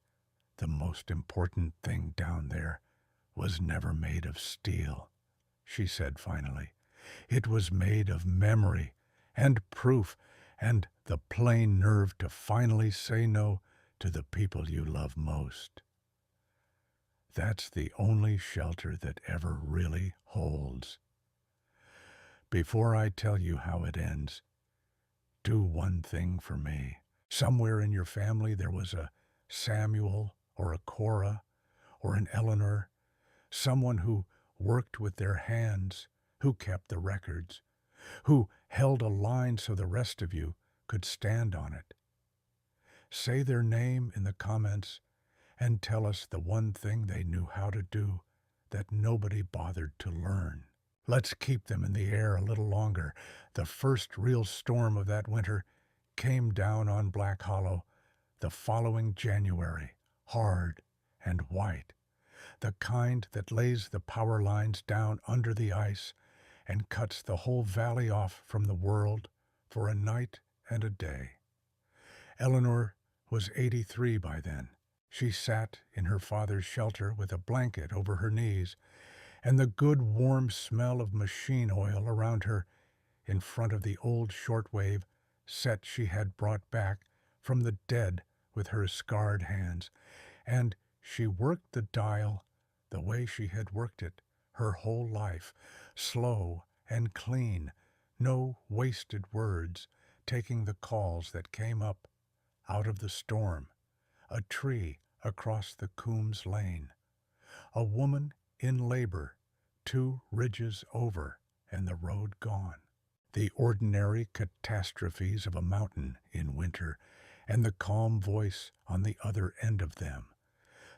The most important thing down there was never made of steel, she said finally. It was made of memory and proof and the plain nerve to finally say no to the people you love most. That's the only shelter that ever really holds. Before I tell you how it ends, do one thing for me. Somewhere in your family there was a Samuel or a Cora or an Eleanor, someone who worked with their hands, who kept the records, who held a line so the rest of you could stand on it. Say their name in the comments and tell us the one thing they knew how to do that nobody bothered to learn. Let's keep them in the air a little longer. The first real storm of that winter came down on Black Hollow the following January, hard and white, the kind that lays the power lines down under the ice and cuts the whole valley off from the world for a night and a day. Eleanor was 83 by then. She sat in her father's shelter with a blanket over her knees and the good warm smell of machine oil around her in front of the old shortwave set she had brought back from the dead with her scarred hands, and she worked the dial the way she had worked it her whole life, slow and clean, no wasted words, taking the calls that came up out of the storm, a tree across the Coombs Lane, a woman in labor, 2 ridges over and the road gone, the ordinary catastrophes of a mountain in winter, and the calm voice on the other end of them,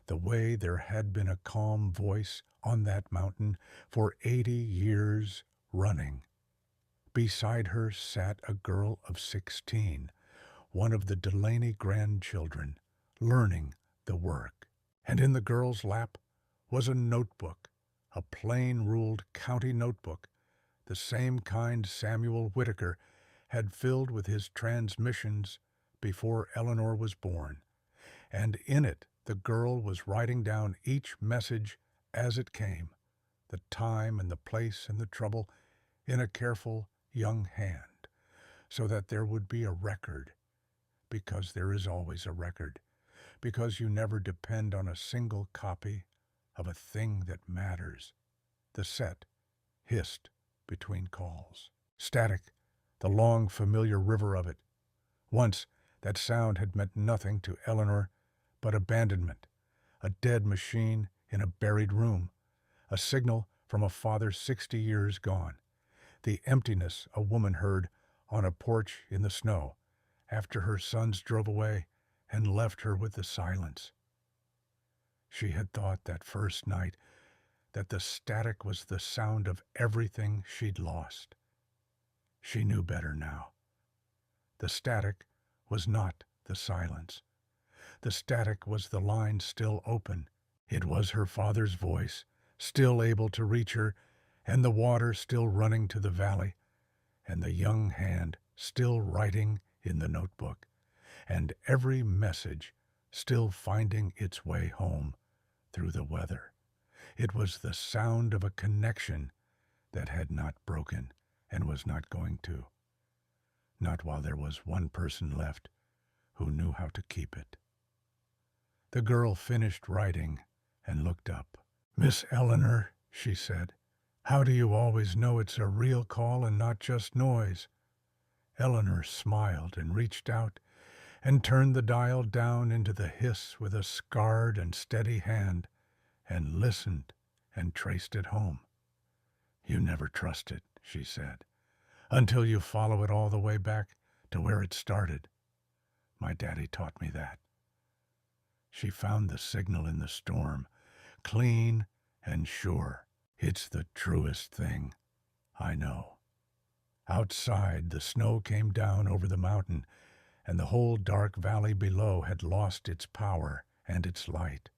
the way there had been a calm voice on that mountain for 80 years running. Beside her sat a girl of 16, one of the Delaney grandchildren, learning the work. And in the girl's lap was a notebook, a plain-ruled county notebook, the same kind Samuel Whitaker had filled with his transmissions before Eleanor was born. And in it the girl was writing down each message as it came, the time and the place and the trouble, in a careful young hand, so that there would be a record, because there is always a record, because you never depend on a single copy of a thing that matters. The set hissed between calls. Static, the long familiar river of it. Once that sound had meant nothing to Eleanor but abandonment, a dead machine in a buried room, a signal from a father 60 years gone, the emptiness a woman heard on a porch in the snow after her sons drove away and left her with the silence. She had thought that first night that the static was the sound of everything she'd lost. She knew better now. The static was not the silence. The static was the line still open. It was her father's voice, still able to reach her, and the water still running to the valley, and the young hand still writing in the notebook, and every message still finding its way home through the weather. It was the sound of a connection that had not broken and was not going to. Not while there was one person left who knew how to keep it. The girl finished writing and looked up. "Miss Eleanor," she said, "how do you always know it's a real call and not just noise?" Eleanor smiled and reached out and turned the dial down into the hiss with a scarred and steady hand and listened and traced it home. "You never trust it," she said, "until you follow it all the way back to where it started. My daddy taught me that." She found the signal in the storm, clean and sure. "It's the truest thing I know." Outside, the snow came down over the mountain, and the whole dark valley below had lost its power and its light.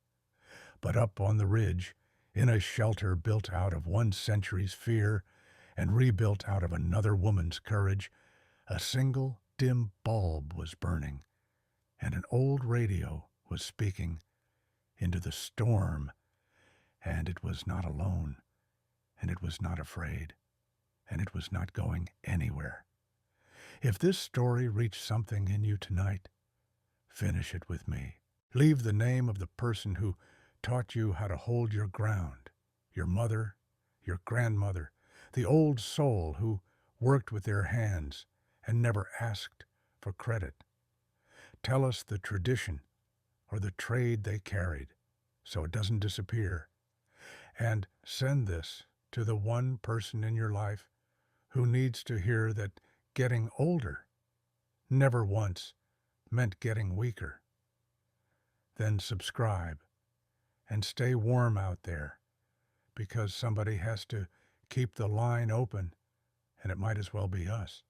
But up on the ridge, in a shelter built out of one century's fear and rebuilt out of another woman's courage, a single dim bulb was burning, and an old radio was speaking into the storm, and it was not alone, and it was not afraid, and it was not going anywhere. If this story reached something in you tonight, finish it with me. Leave the name of the person who taught you how to hold your ground, your mother, your grandmother, the old soul who worked with their hands and never asked for credit. Tell us the tradition or the trade they carried, so it doesn't disappear. And send this to the one person in your life who needs to hear that getting older never once meant getting weaker. Then subscribe and stay warm out there, because somebody has to keep the line open, and it might as well be us.